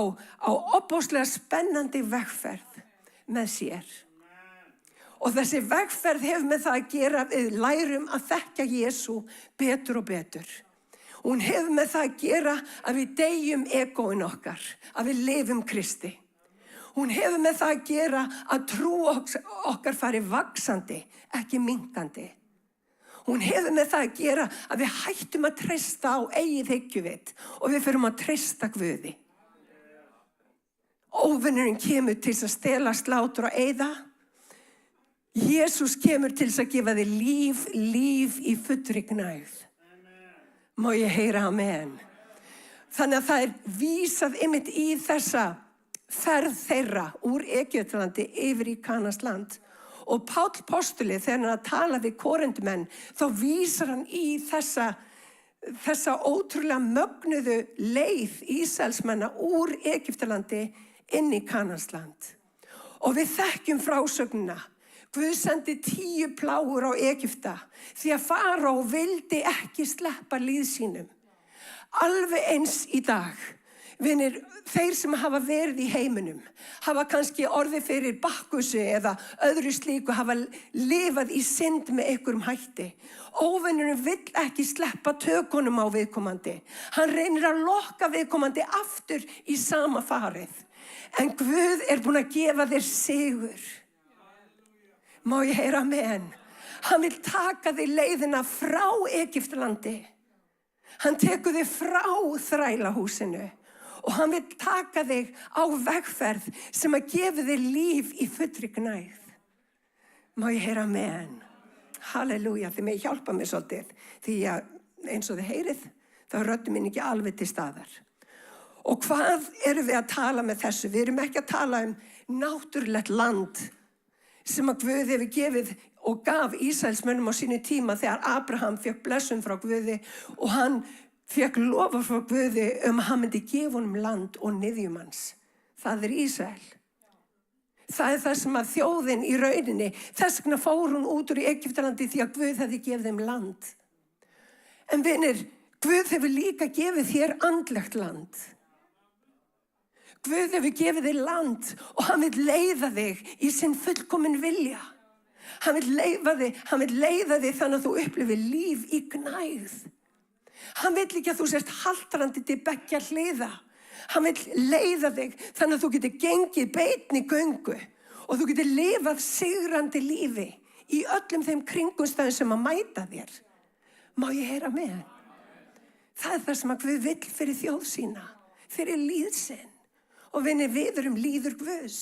opbóðslega spennandi vegferð með sér. Og þessi vegferð hefur með það að gera, við lærum að þekkja Jesú betur og betur. Hún hefur með það að gera að við deyjum egóin okkar, að við lifum Kristi. Hún hefur með það að gera að trú okkar fari vaxandi, ekki minkandi. Hún hefur með það að gera að við hættum að treysta á eigið hyggjuvit og við förum að treysta Guði. Óvinurinn kemur til að stela, slátra og eyða. Jesús kemur til að gefa þig líf í fullri gnægð. Má ég heyra amen. Þannig að það vísað einmitt í þessa ferð þeirra úr Egyptalandi yfir í Kanaansland. Og Páll postuli, þegar hann tala við Korintumenn, þá vísar hann í þessa ótrúlega mögnuðu leið Ísraelsmanna úr Egyptalandi inn í Kanaansland. Og við þekkjum frásögnina. Guð sendi 10 plágur á Egypta því að Faró vildi ekki sleppa líð sínum. Alveg eins í dag. Vinir, þeir sem hafa verið í heiminum, hafa kannski orðið fyrir bakkusi eða öðru slíku, hafa lifað í synd með einhverjum hætti. Óvinurinn vill ekki sleppa tökunum á viðkomandi. Hann reynir að lokka viðkomandi aftur í sama farið. En Guð búinn að gefa þér sigur. Má ég heyra amen? Hann vil taka þig leiðina frá Egyptalandi. Hann tekur þig frá þrælahúsinu. Og hann vil taka þig á vegferð sem að gefa þig líf í fullri gnægð. Má ég heyra amen? Halleluja, þið með hjálpa mér svolítið. Því að eins og þið heyrið, þá röddum minn ekki alveg til staðar. Og hvað erum við að tala með þessu? Við erum ekki að tala náttúrulegt land sem að Guð hefur gefið og gaf Ísraelsmönnum á sínu tíma þegar Abraham fékk blessun frá Guði og hann fékk lofa frá Guði að hann myndi gefa honum land og niðjum hans. Það Ísrael. Það það sem að þjóðin í rauninni, þess vegna fór hún út úr Egyptalandi því að Guð hefði gefið þeim land. En vinir, Guð hefur líka gefið þér andlegt land. Guð hefur gefið þér land og hann vil leiða þig í sinn fullkomin vilja. Hann vil leiða þig þannig að þú upplifir líf í gnægð. Hann vil ekki að þú sért haltrandi til beggja hliða. Hann vil leiða þig þannig að þú getur gengið beinni göngu og þú getur lifað sigrandi lífi í öllum þeim kringumstæðum sem að mæta þér. Má ég heyra með? Það það sem að Guð vill fyrir þjóð sína, fyrir líð sinn. Og vinir, við erum líður Guðs.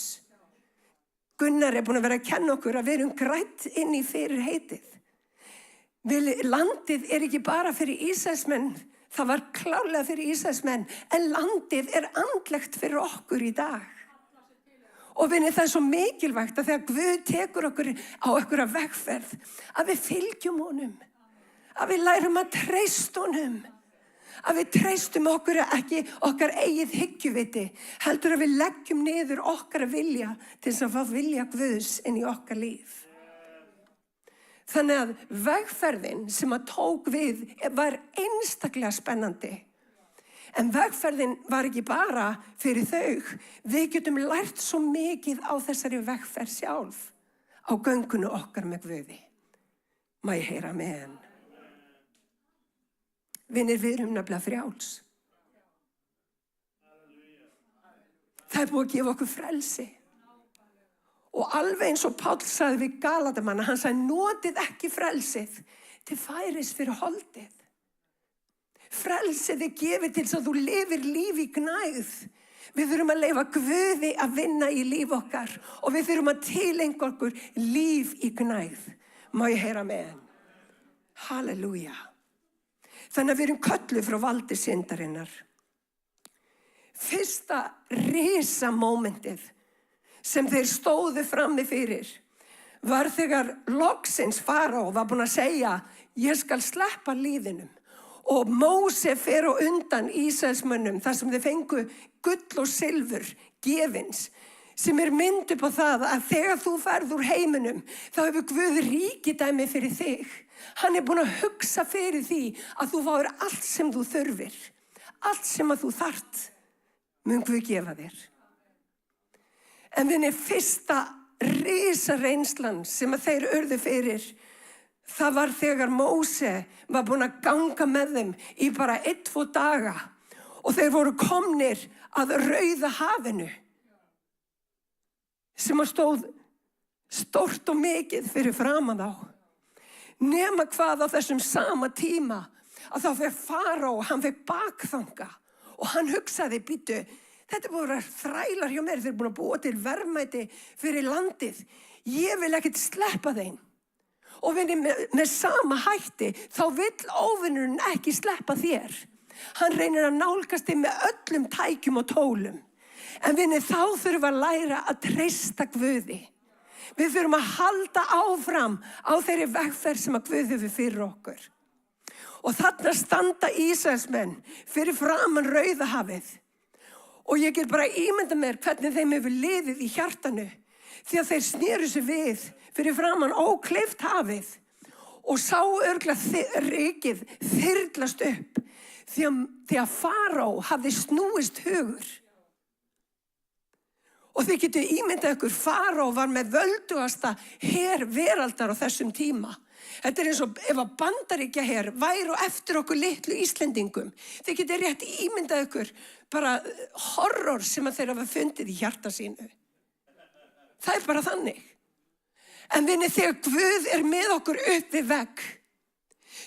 Gunnar búinn að vera að kenna okkur að við erum grædd inn í fyrir heitið. Landið er ekki bara fyrir Ísraelsmenn, það var klárlega fyrir Ísraelsmenn, en landið er andlegt fyrir okkur í dag. Og vinni, það er svo mikilvægt að þegar Guð tekur okkur á okkur að vegferð, að við fylgjum honum, að við lærum að treysta honum, að við treystum okkur ekki okkar eigið hyggjuviti, heldur að við leggjum niður okkar vilja til þess að fá vilja Guðs inn í okkar líf. Þannig að vegferðin sem að tók við var einstaklega spennandi. En vegferðin var ekki bara fyrir þau. Við getum lært svo mikið á þessari vegferð sjálf, á göngunni okkar með Guði. Má ég heyra amen? Vinir, við erum nefnilega frjáls. Það er búið að gefa okkur frelsi. Og alveg eins og Páll sagði við Galatamanna, hann sagði, notið ekki frelsið til færis fyrir holdið. Frelsið er gefið til þess að þú lifir líf í gnægð. Við þurfum að leyfa Guði að vinna í líf okkar og við þurfum að tilengja okkur líf í gnægð. Má ég heyra með henn? Halleluja. Þannig að við erum kölluð frá valdi syndarinnar. Fyrsta risamómentið sem þeir stóðu frammi fyrir var þegar loksins Farao var búinn að segja, ég skal sleppa líðinum. Og Móse fer á undan Ísraelsmönnum þar sem þeir fengu gull og silfur gefins, sem mynd upp á það að þegar þú ferð úr heiminum, þá hefur Guð ríkidæmi fyrir þig. Hann er búinn að hugsa fyrir því að þú fáir allt sem þú þurfir. Allt sem að þú þarft mun Guð gefa þér. En vinni, fyrsta risareynslan sem að þeir urðu fyrir, það var þegar Móse var búinn að ganga með þeim í bara 1-2 daga og þeir voru komnir að Rauða hafinu sem að stóð stórt og mikið fyrir framan þá. Nema hvað á þessum sama tíma að þá fer Farao, hann fer bakþanga og hann hugsaði, býtu, þetta er búin að vera þrælar hjá mér, þeir eru búin að búa til verðmæti fyrir landið. Ég vil ekkert sleppa þeim. Og vinni, með sama hætti, þá vill óvinnurinn ekki sleppa þér. Hann reynir að nálgast þig með öllum tækjum og tólum. En vinni, þá þurfum við að læra að treysta Guði. Við þurfum að halda áfram á þeirri vegferð sem að Guð hefur fyrir okkur. Og þarna standa Ísraelsmenn fyrir framan Rauðahafið. Og ég get bara ímynda mér hvernig þeim hefur liðið í hjartanu því að þeir snéru sig við fyrir framan ókleift hafið og sá örugglega rykið þyrlast upp því að Farao hafði snúist hugur. Og þið getur ímyndað ykkur, Farao var með völdugasta her veraldar á þessum tíma. Þetta er eins og ef að Bandaríkjaher væri á eftir okkur litlu Íslendingum. Þið getur rétt ímyndað ykkur bara horror sem að þeir hafa fundið í hjarta sínu. Það er bara þannig. En vinni, þegar Guð er með okkur upp við vegg,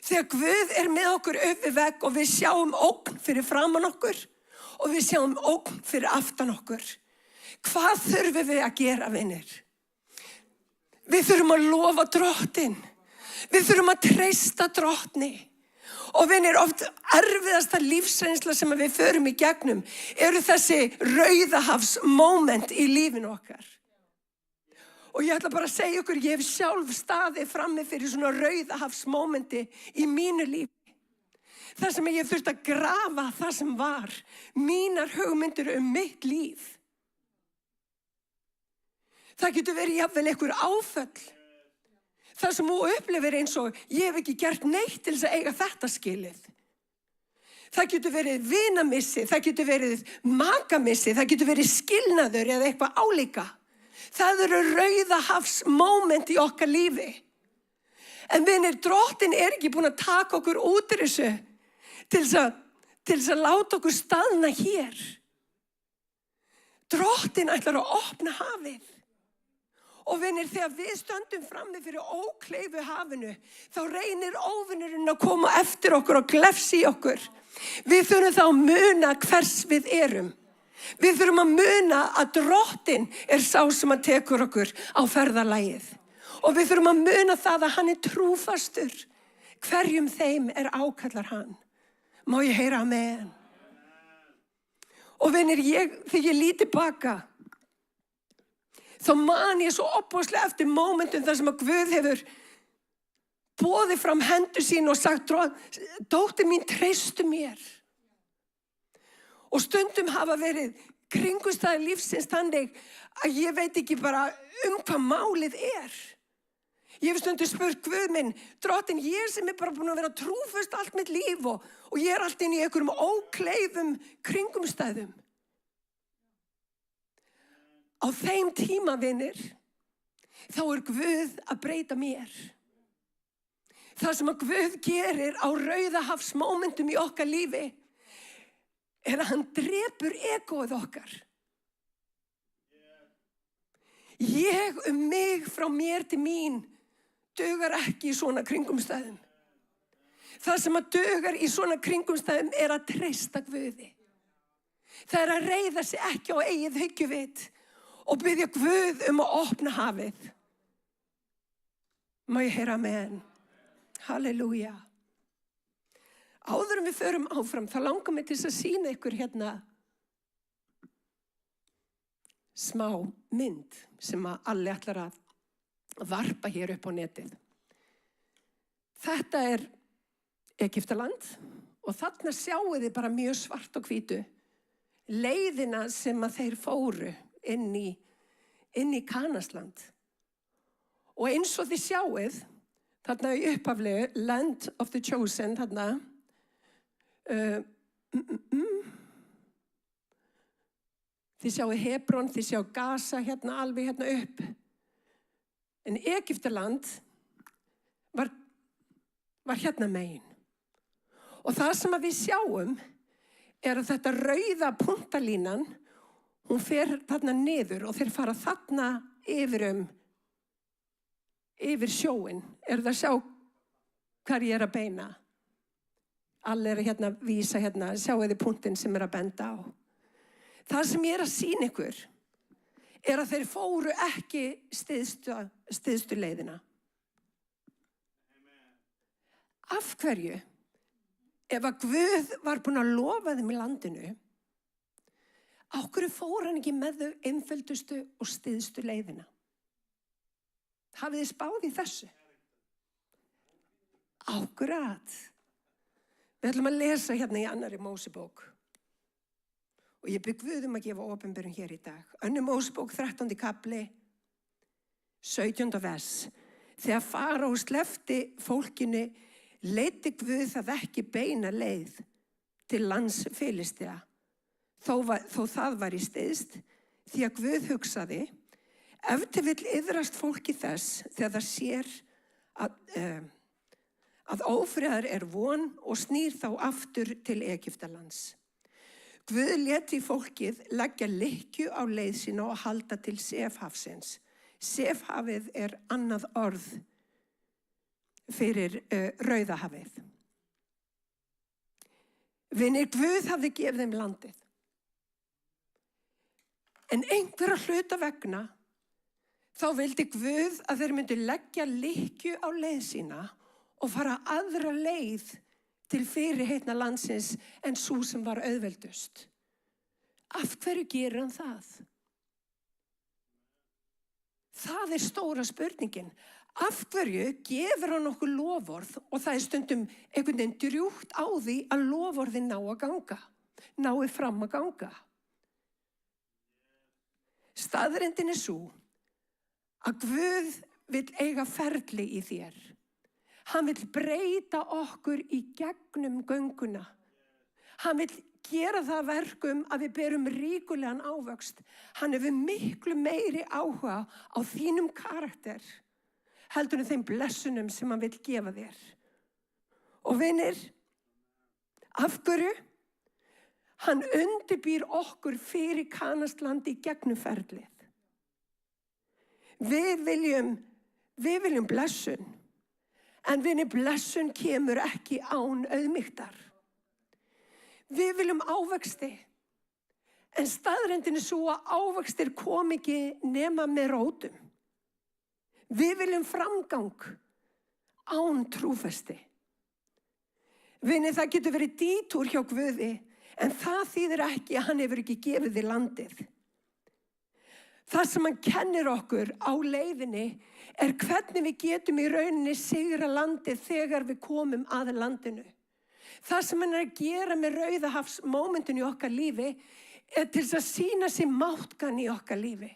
þegar Guð er með okkur upp við vegg og við sjáum ógn fyrir framan okkur og við sjáum ógn fyrir aftan okkur, hvað þurfum við að gera, vinir? Við þurfum að lofa Drottinn. Við þurfum að treysta Drottni. Og vinir, oft erfiðasta lífsreynsla sem við förum í gegnum eru þessi Rauðahafsmoment í lífinu okkar. Og ég ætla bara að segja ykkur, ég hef sjálf staðið frammi fyrir svona Rauðahafsmomenti í mínu lífi. Þar sem ég þurfti að grafa það sem var, mínar hugmyndir mitt líf. Það getur verið jafnvel einhver áföll. Það sem þú upplifir eins og ég hef ekki gert neitt til þess að eiga þetta skilið. Það getur verið vinamissi, það getur verið makamissi, það getur verið skilnaður eða eitthvað álíka. Það eru Rauðahafsmoment í okkar lífi. En vinir, Drottinn er ekki búinn að taka okkur út úr þessu til þess að láta okkur staðna hér. Drottinn ætlar að opna hafið. Og vinir, þegar við stöndum frammi fyrir ókleifu hafinu, þá reynir óvinnurinn að koma eftir okkur og glefsa í okkur. Við þurfum þá að muna hvers við erum. Við þurfum að muna að Drottinn er sá sem að tekur okkur á ferðalagið. Og við þurfum að muna það að hann er trúfastur. Hverjum þeim ákallar hann. Má ég heyra amen? Og vinir, þegar ég lít tilbaka, þá man ég svo opbóðslega eftir mómentum þar sem að Guð hefur boðið fram hendur sín og sagt, dóttir mín, treystu mér. Og stundum hafa verið kringumstæður lífsins þannig að ég veit ekki bara hvað málið er. Ég hef stundum spurt Guð minn, Drottin, ég sem bara búin að vera trúföst allt mitt líf og ég allt inn í einhverjum ókleifum kringumstæðum. Á þeim tíma, vinir, þá Guð að breyta mér. Það sem að Guð gerir á Rauðahafsmómentum í okkar lífi að hann drepur egóið okkar. Ég mig frá mér til mín dugar ekki í svona kringumstæðum. Það sem að dugar í svona kringumstæðum að treysta Guði. Það að reiða sig ekki á eigið hyggjuvit og biðja Guð að opna hafið. Má ég heyra amen? Halleluja. Áður en við förum áfram, þá langar mig til að sýna ykkur hérna smá mynd sem að allir ætlar að varpa hér upp á netið. Þetta Egyptaland og þarna sjáu þið bara mjög svart og hvítu leiðina sem að þeir fóru inn í Kanasland. Og eins og þið sjáuð, þarna í upphaflegu, Land of the Chosen, þarna, þið sjáu Hebron, þið sjáu Gaza hérna alveg hérna upp. En Egyptaland var hérna megin. Og það sem að við sjáum að þetta rauða punktalínan, hún fer þarna niður og þeir fara þarna yfir sjóin. Það að sjá hvað ég að beina? Allir hérna vísa hérna, sjáu þið punktinn sem að benda á. Það sem ég að sýna ykkur að þeir fóru ekki styðstu leiðina. Af hverju? Ef að Guð var búinn að lofa þeim í landinu, á hverju fór hann ekki með þau einföldustu og styðstu leiðina? Hafið þið spáð í þessu? Akkúrat. Við ætlum að lesa hérna í annarri Mósebók. Og ég bið Guð að gefa opinberun hér í dag. Önnur Mósebók, 13. kapli, 17. vers. Þegar Faraó sleppti fólkinu, leiddi Guð það ekki beina leið til lands Filistea. Þó það var í styðst, því að Guð hugsaði, ef til vill iðrast fólki þess þegar það sér að ófriðar von og snýr þá aftur til Egyptalands. Guð léti fólkið leggja lykkju á leið sína og halda til Sefhafsins. Sefhafið annað orð fyrir Rauðahafið. Vinir, Guð hafði gefið þeim landið. En einhverja hluta vegna þá vildi Guð að þeir myndu leggja lykkju á leið sína og fara aðra leið til fyrirheitna landsins en sú sem var auðveldust. Af hverju gerir hann það? Það stóra spurningin. Af hverju gefur hann okkur loforð og það stundum einhvern veginn drjúgt á því að loforðin nái fram að ganga? Staðreyndin sú að Guð vill eiga ferli í þér. Hann vill breyta okkur í gegnum gönguna. Hann vill gera það verkum að við berum ríkulegan ávöxt. Hann hefur miklu meiri áhuga á þínum karakter heldur en þeim blessunum sem hann vill gefa þér. Og vinir, af hverju? Hann undirbýr okkur fyrir Kanasland í gegnum ferlið. Við viljum blessun. En vinir, blessun kemur ekki án auðmýktar. Við viljum ávexti. En staðreyndin svo að ávextir kom ekki nema með rótum. Við viljum framgang án trúfesti. Vinni, það getur verið dítúr hjá Guði, en það þýðir ekki að hann hefur ekki gefið þér landið. Það sem hann kennir okkur á leiðinni hvernig við getum í rauninni sigra landið þegar við komum að landinu. Það sem hann að gera með Rauðahafsmomentin í okkar lífi til þess að sýna sér máttgan í okkar lífi.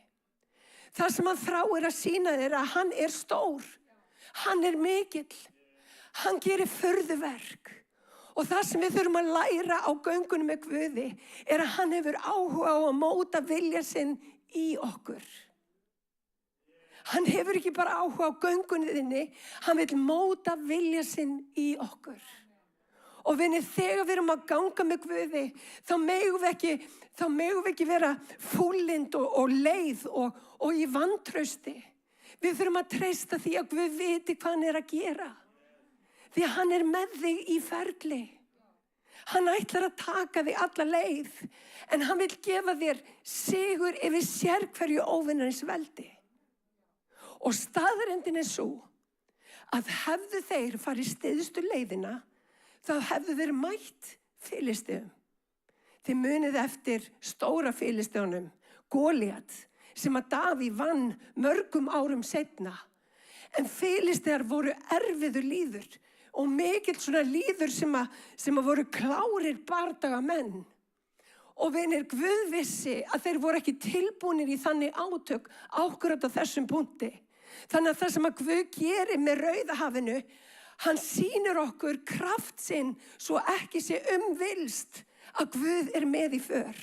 Það sem hann þráir að sýna þér að hann stór, hann mikill, hann gerir furðuverk. Og það sem við þurfum að læra á göngunum með Guði að hann hefur áhuga á að móta vilja sinn í okkur. Hann hefur ekki bara áhuga á göngunni þinni, hann vil móta vilja sinn í okkur. Og vinni, þegar við erum að ganga með Guði, þá megum við ekki vera fúllynd og leið og í vantrausti. Við þurfum að treysta því að Guð viti hvað hann að gera. Því að hann með þig í ferli. Hann ætlar að taka þig alla leið, en hann vil gefa þér sigur yfir sérhverju óvinarins veldi. Og staðreyndin sú að hefðu þeir farið styðstu leiðina, þá hefðu þeir mætt Filistíum. Þið munið eftir stóra Filistíunum, Gólíat, sem að Davíð vann mörgum árum seinna. En Filistíar voru erfiður líður og mikill svona líður sem að voru klárir bardagamenn. Og vinir, Guð vissi að þeir voru ekki tilbúnir í þannig átök ákvörð á þessum punkti. Þannig að það sem að Guð gerir með Rauðahafinu, hann sýnir okkur kraft sinn svo ekki sé vilst að Guð með í för.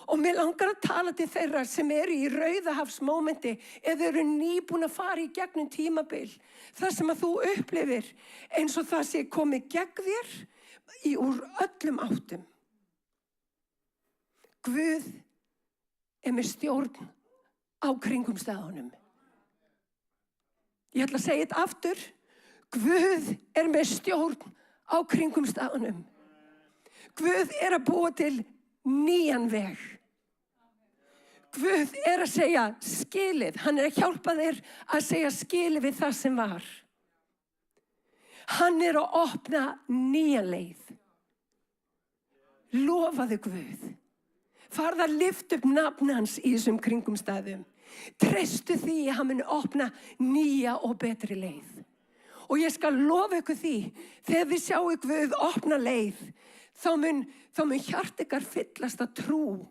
Og mér langar að tala til þeirra sem í Rauðahafsmomenti eða eru nýbúin að fara í gegnum tímabil. Það sem að þú upplifir eins og það sé komið gegn þér úr öllum áttum. Guð með stjórn á kringumstæðunum. Ég ætla að segja þetta aftur. Guð með stjórn á kringumstæðunum. Guð að búa til nýjan veg. Guð að segja skilið. Hann að hjálpa þér að segja skilið við það sem var. Hann að opna nýja leið. Lofaðu Guð. Farðu að lyfta upp nafn hans í þessum kringumstæðum. Treystu því að hann muni opna nýja og betri leið. Og ég skal lofa ykkur því, þegar við sjáum Guð opna leið, þá mun hjart ykkar fyllast af trú.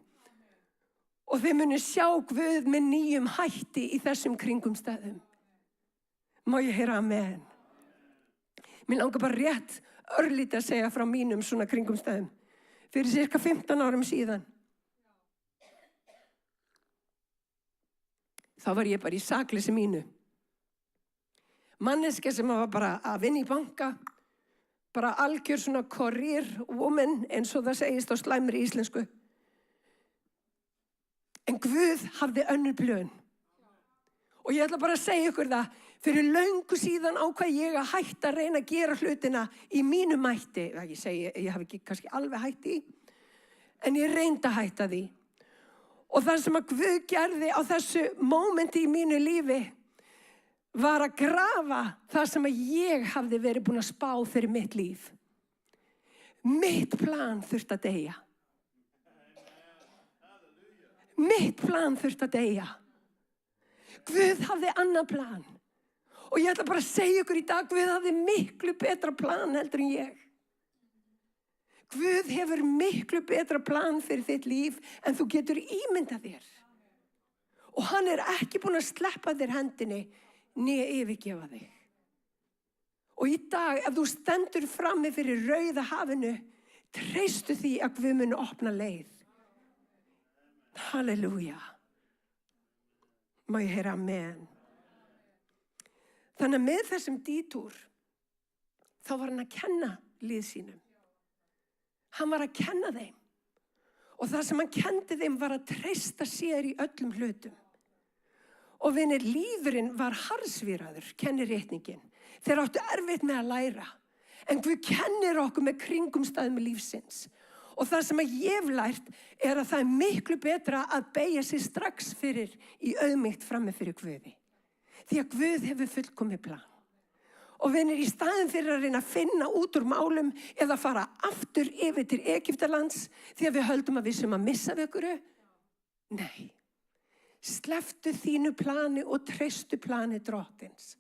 Og þið munu sjá Guð með nýjum hætti í þessum kringumstæðum. Má ég heyra amen? Mér langar bara rétt örlítið að segja frá mínum svona kringumstæðum. Fyrir cirka 15 árum síðan. Þá var ég bara í sakleysi mínu. Manneskja sem var bara að vinna í banka, bara algjör svona career woman, eins og það segist á slæmri íslensku. En Guð hafði önnur plön. Og ég ætla bara að segja ykkur það, fyrir löngu síðan ákvað ég að hætta að reyna að gera hlutina í mínu mætti. Ég hef ekki kannski alveg hætt í, en ég reyndi að hætta því. Og það sem að Guð gerði á þessu mómenti í mínu lífi var að grafa það sem að ég hafði verið búin að spá fyrir mitt líf. Mitt plan þurfti að deyja. Mitt plan þurfti að deyja. Guð hafði annan plan. Og ég ætla bara að segja ykkur í dag, Guð hafði miklu betra plan heldur en ég. Guð hefur miklu betra plan fyrir þitt líf en þú getur ímyndað þér. Og hann ekki búin að sleppa þér hendinni né yfirgefa þig. Og í dag, ef þú stendur frammi fyrir Rauðahafinu, treystu því að Guð muni opna leið. Halleluja. Má ég heyra amen. Þannig að með þessum dítúr, þá var hann að kenna lið sínum. Hann var að kenna þeim. Og það sem hann kendi þeim var að treysta sér í öllum hlutum. Og vinir, lífurinn var harðsvíraður, kennir rétningin. Þeir áttu erfitt með að læra. En Guð kennir okkur með kringumstæðum lífsins. Og það sem að ég hef lært að það miklu betra að beygja sig strax fyrir í auðmýkt frammi fyrir Guði. Því að Guð hefur fullkomið plan. Og vinir, í staðin fyrir að reyna að finna út úr málum eða fara aftur yfir til Egyptalands því að við höldum að við sem að missa við ykkur. Nei, slepptu þínu plani og treystu plani Drottins.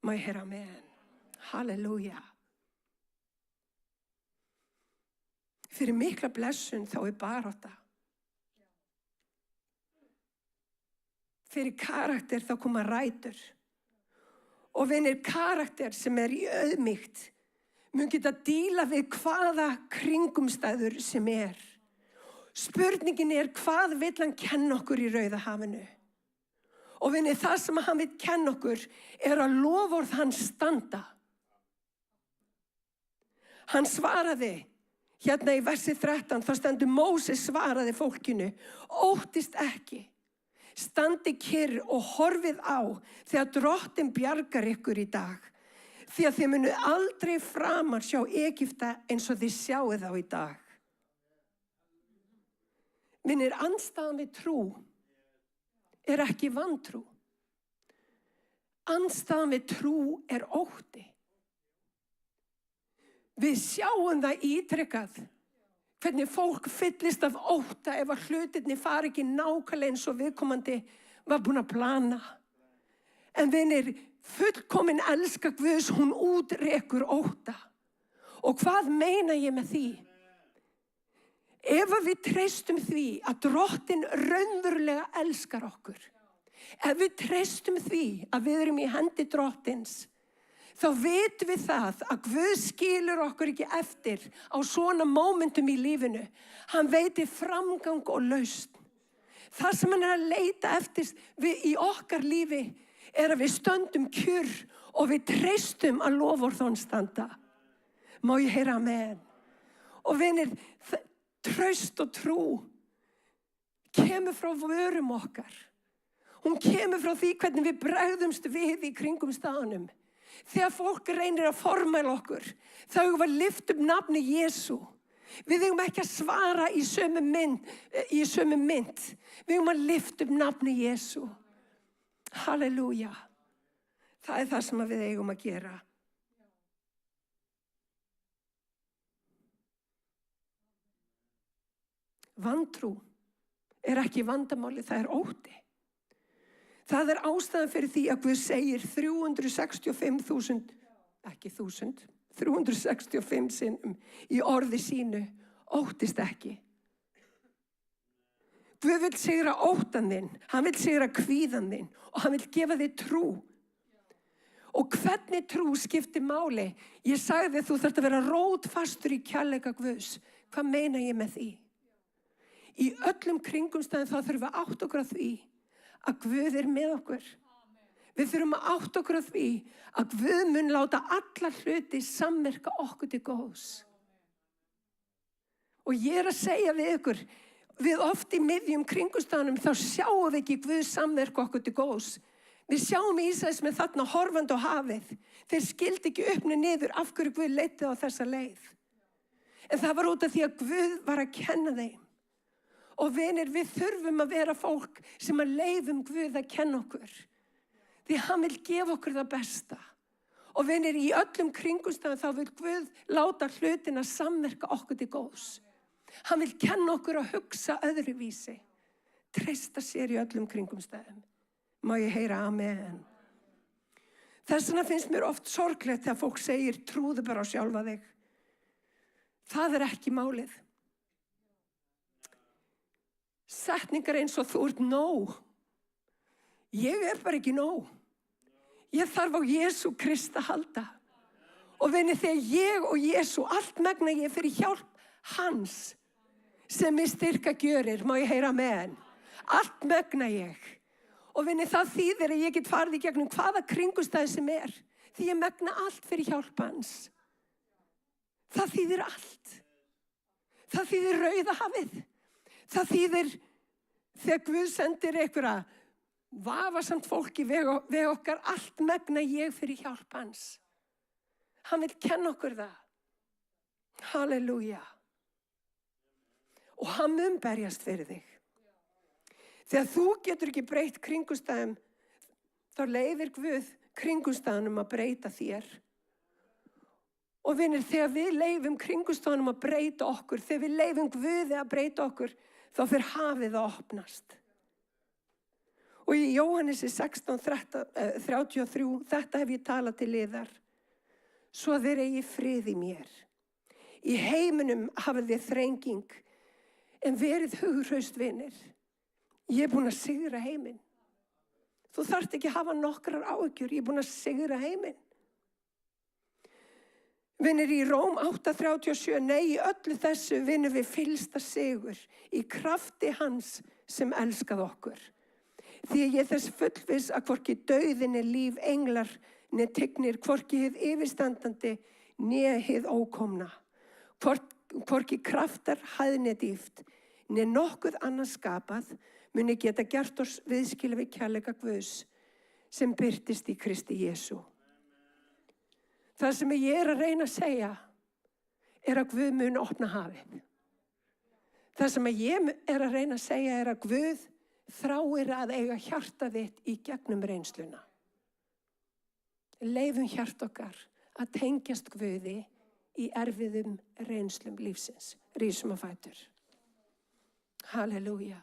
Má ég heyra amen. Halleluja. Fyrir mikla blessun þá barátta. Fyrir karakter þá koma rætur. Og vinir, karakter sem í auðmýkt mun geta díla við hvaða kringumstæður sem Spurningin hvað vill hann kenna okkur í Rauðahafinu? Og vinir, það sem hann vill kenna okkur að loforð hans standa. Hann svaraði, hérna í versi 13, þá stendur Móses svaraði fólkinu, óttist ekki. Standi kyrr og horfið á þegar Drottinn bjargar ykkur í dag. Því að þið munu aldrei framar sjá Egypta eins og þið sjáið þá í dag. Vinir, andstæðan við trú ekki vantrú. Andstæðan við trú ótti. Við sjáum það ítrekkað. Hvernig fólk fyllist af ótta ef að hlutirnir fari ekki nákvæmlega eins og viðkomandi var búin að plana. En vinir, fullkomin elska Guðs, hún útrekur ótta. Og hvað meina ég með því? Ef við treystum því að Drottinn raunverulega elskar okkur, ef við treystum því að við erum í hendi Drottins, þá vitum við það að Guð skilur okkur ekki eftir á svona mómentum í lífinu. Hann veitir framgang og lausn. Það sem hann að leita eftir í okkar lífi að við stöndum kjur og við treystum að loforð hans standa. Má ég heyra amen? Og vinir, traust og trú kemur frá vörum okkar. Hún kemur frá því hvernig við bregðumst við í kringum staðanum. Þegar fólk reynir að formæla okkur, þá eigum við að lyfta upp nafni Jesú. Við eigum ekki að svara í sömu mynd. Við eigum að lyfta upp nafni Jesú. Halleluja. Það það sem við eigum að gera. Vantrú ekki vandamáli, það ótti. Það ástæðan fyrir því að Guð segir 365 sinnum í orði sínu, óttist ekki. Guð vill sigra óttan þinn, hann vill sigra kvíðan þinn og hann vill gefa þig trú. Og hvernig trú skiptir máli? Ég sagði þú þarft að vera rótfastur í kærleika Guðs. Hvað meina ég með því? Í öllum kringumstæðum þá þurfum við að átta okkur á því að Guð með okkur. Við þurfum að átta okkur á því að Guð mun láta alla hluti samverka okkur til góðs. Og ég að segja við ykkur, við oft í miðjum kringumstæðunum þá sjáum við ekki Guð samverka okkur til góðs. Við sjáum Ísraels með þarna horfandi á hafið. Þeir skildi ekki upp niður af hverju Guð leiddi á þessa leið. En það var út af því að Guð var að kenna þeim. Og vinir, við þurfum að vera fólk sem að leyfum Guð að kenna okkur. Því hann vil gefa okkur það besta. Og vinir, í öllum kringumstæðum þá vil Guð láta hlutina samverka okkur til góðs. Hann vil kenna okkur að hugsa öðruvísi. Treysta sér í öllum kringumstæðum. Má ég heyra amen. Þess vegna finnst mér oft sorglegt þegar fólk segir trúðu bara á sjálfa þig. Það ekki málið. Setningar eins og þú ert nóg. Ég bara ekki nóg. Ég þarf á Jesú Krist að halda. Og vinni, þegar ég og Jesú, allt megna ég fyrir hjálp hans sem styrka gjörir, má ég heyra amen. Allt megna ég. Og vinni, það þýðir að ég get farið í gegnum hvaða kringumstæði sem því ég megna allt fyrir hjálp hans. Það þýðir allt. Það þýðir Rauðahafið. Það þýðir þegar Guð sendir einhverja vafasamt fólk í veg okkar, allt megna ég fyrir hjálp hans. Hann vill kenna okkur það. Halleluja. Og hann mun berjast fyrir þig. Þegar þú getur ekki breytt kringumstæðum, þá leyfir Guð kringumstæðunum að breyta þér. Og vinir, þegar við leyfum kringumstæðunum að breyta okkur, þegar við leyfum Guði að breyta okkur, þá fer hafið að opnast. Og í Jóhannesi 16:33, þetta hef ég talað til yðar, svo þeir eigi frið í mér. Í heiminum hafið þið þrenging, en verið hughröst vinir. Ég er búin að sigra heiminn. Þú þarft ekki að hafa nokkrar áhyggjur, ég er búin að sigra heiminn. Vinir, í Róm 8:37, nei, í öllu þessu vinnum við fyllsta sigur í krafti hans sem elskað okkur. Því ég þess fullviss að hvorki dauðin er líf, englar, ne tignir, hvorki hið yfirstandandi, ne hið ókomna. Hvorki kraftar hæðne dýft, ne nokkuð annars skapað, muni geta gert oss viðskila við kærleika Guðs sem birtist í Kristi Jesú. Það sem ég er að reyna að segja er að Guð mun opna hafið. Það sem ég er að reyna að segja er að Guð þráir að eiga hjarta þitt í gegnum reynsluna. Leifum hjart okkar að tengjast Guði í erfiðum reynslum lífsins. Rísum á fætur. Halleluja.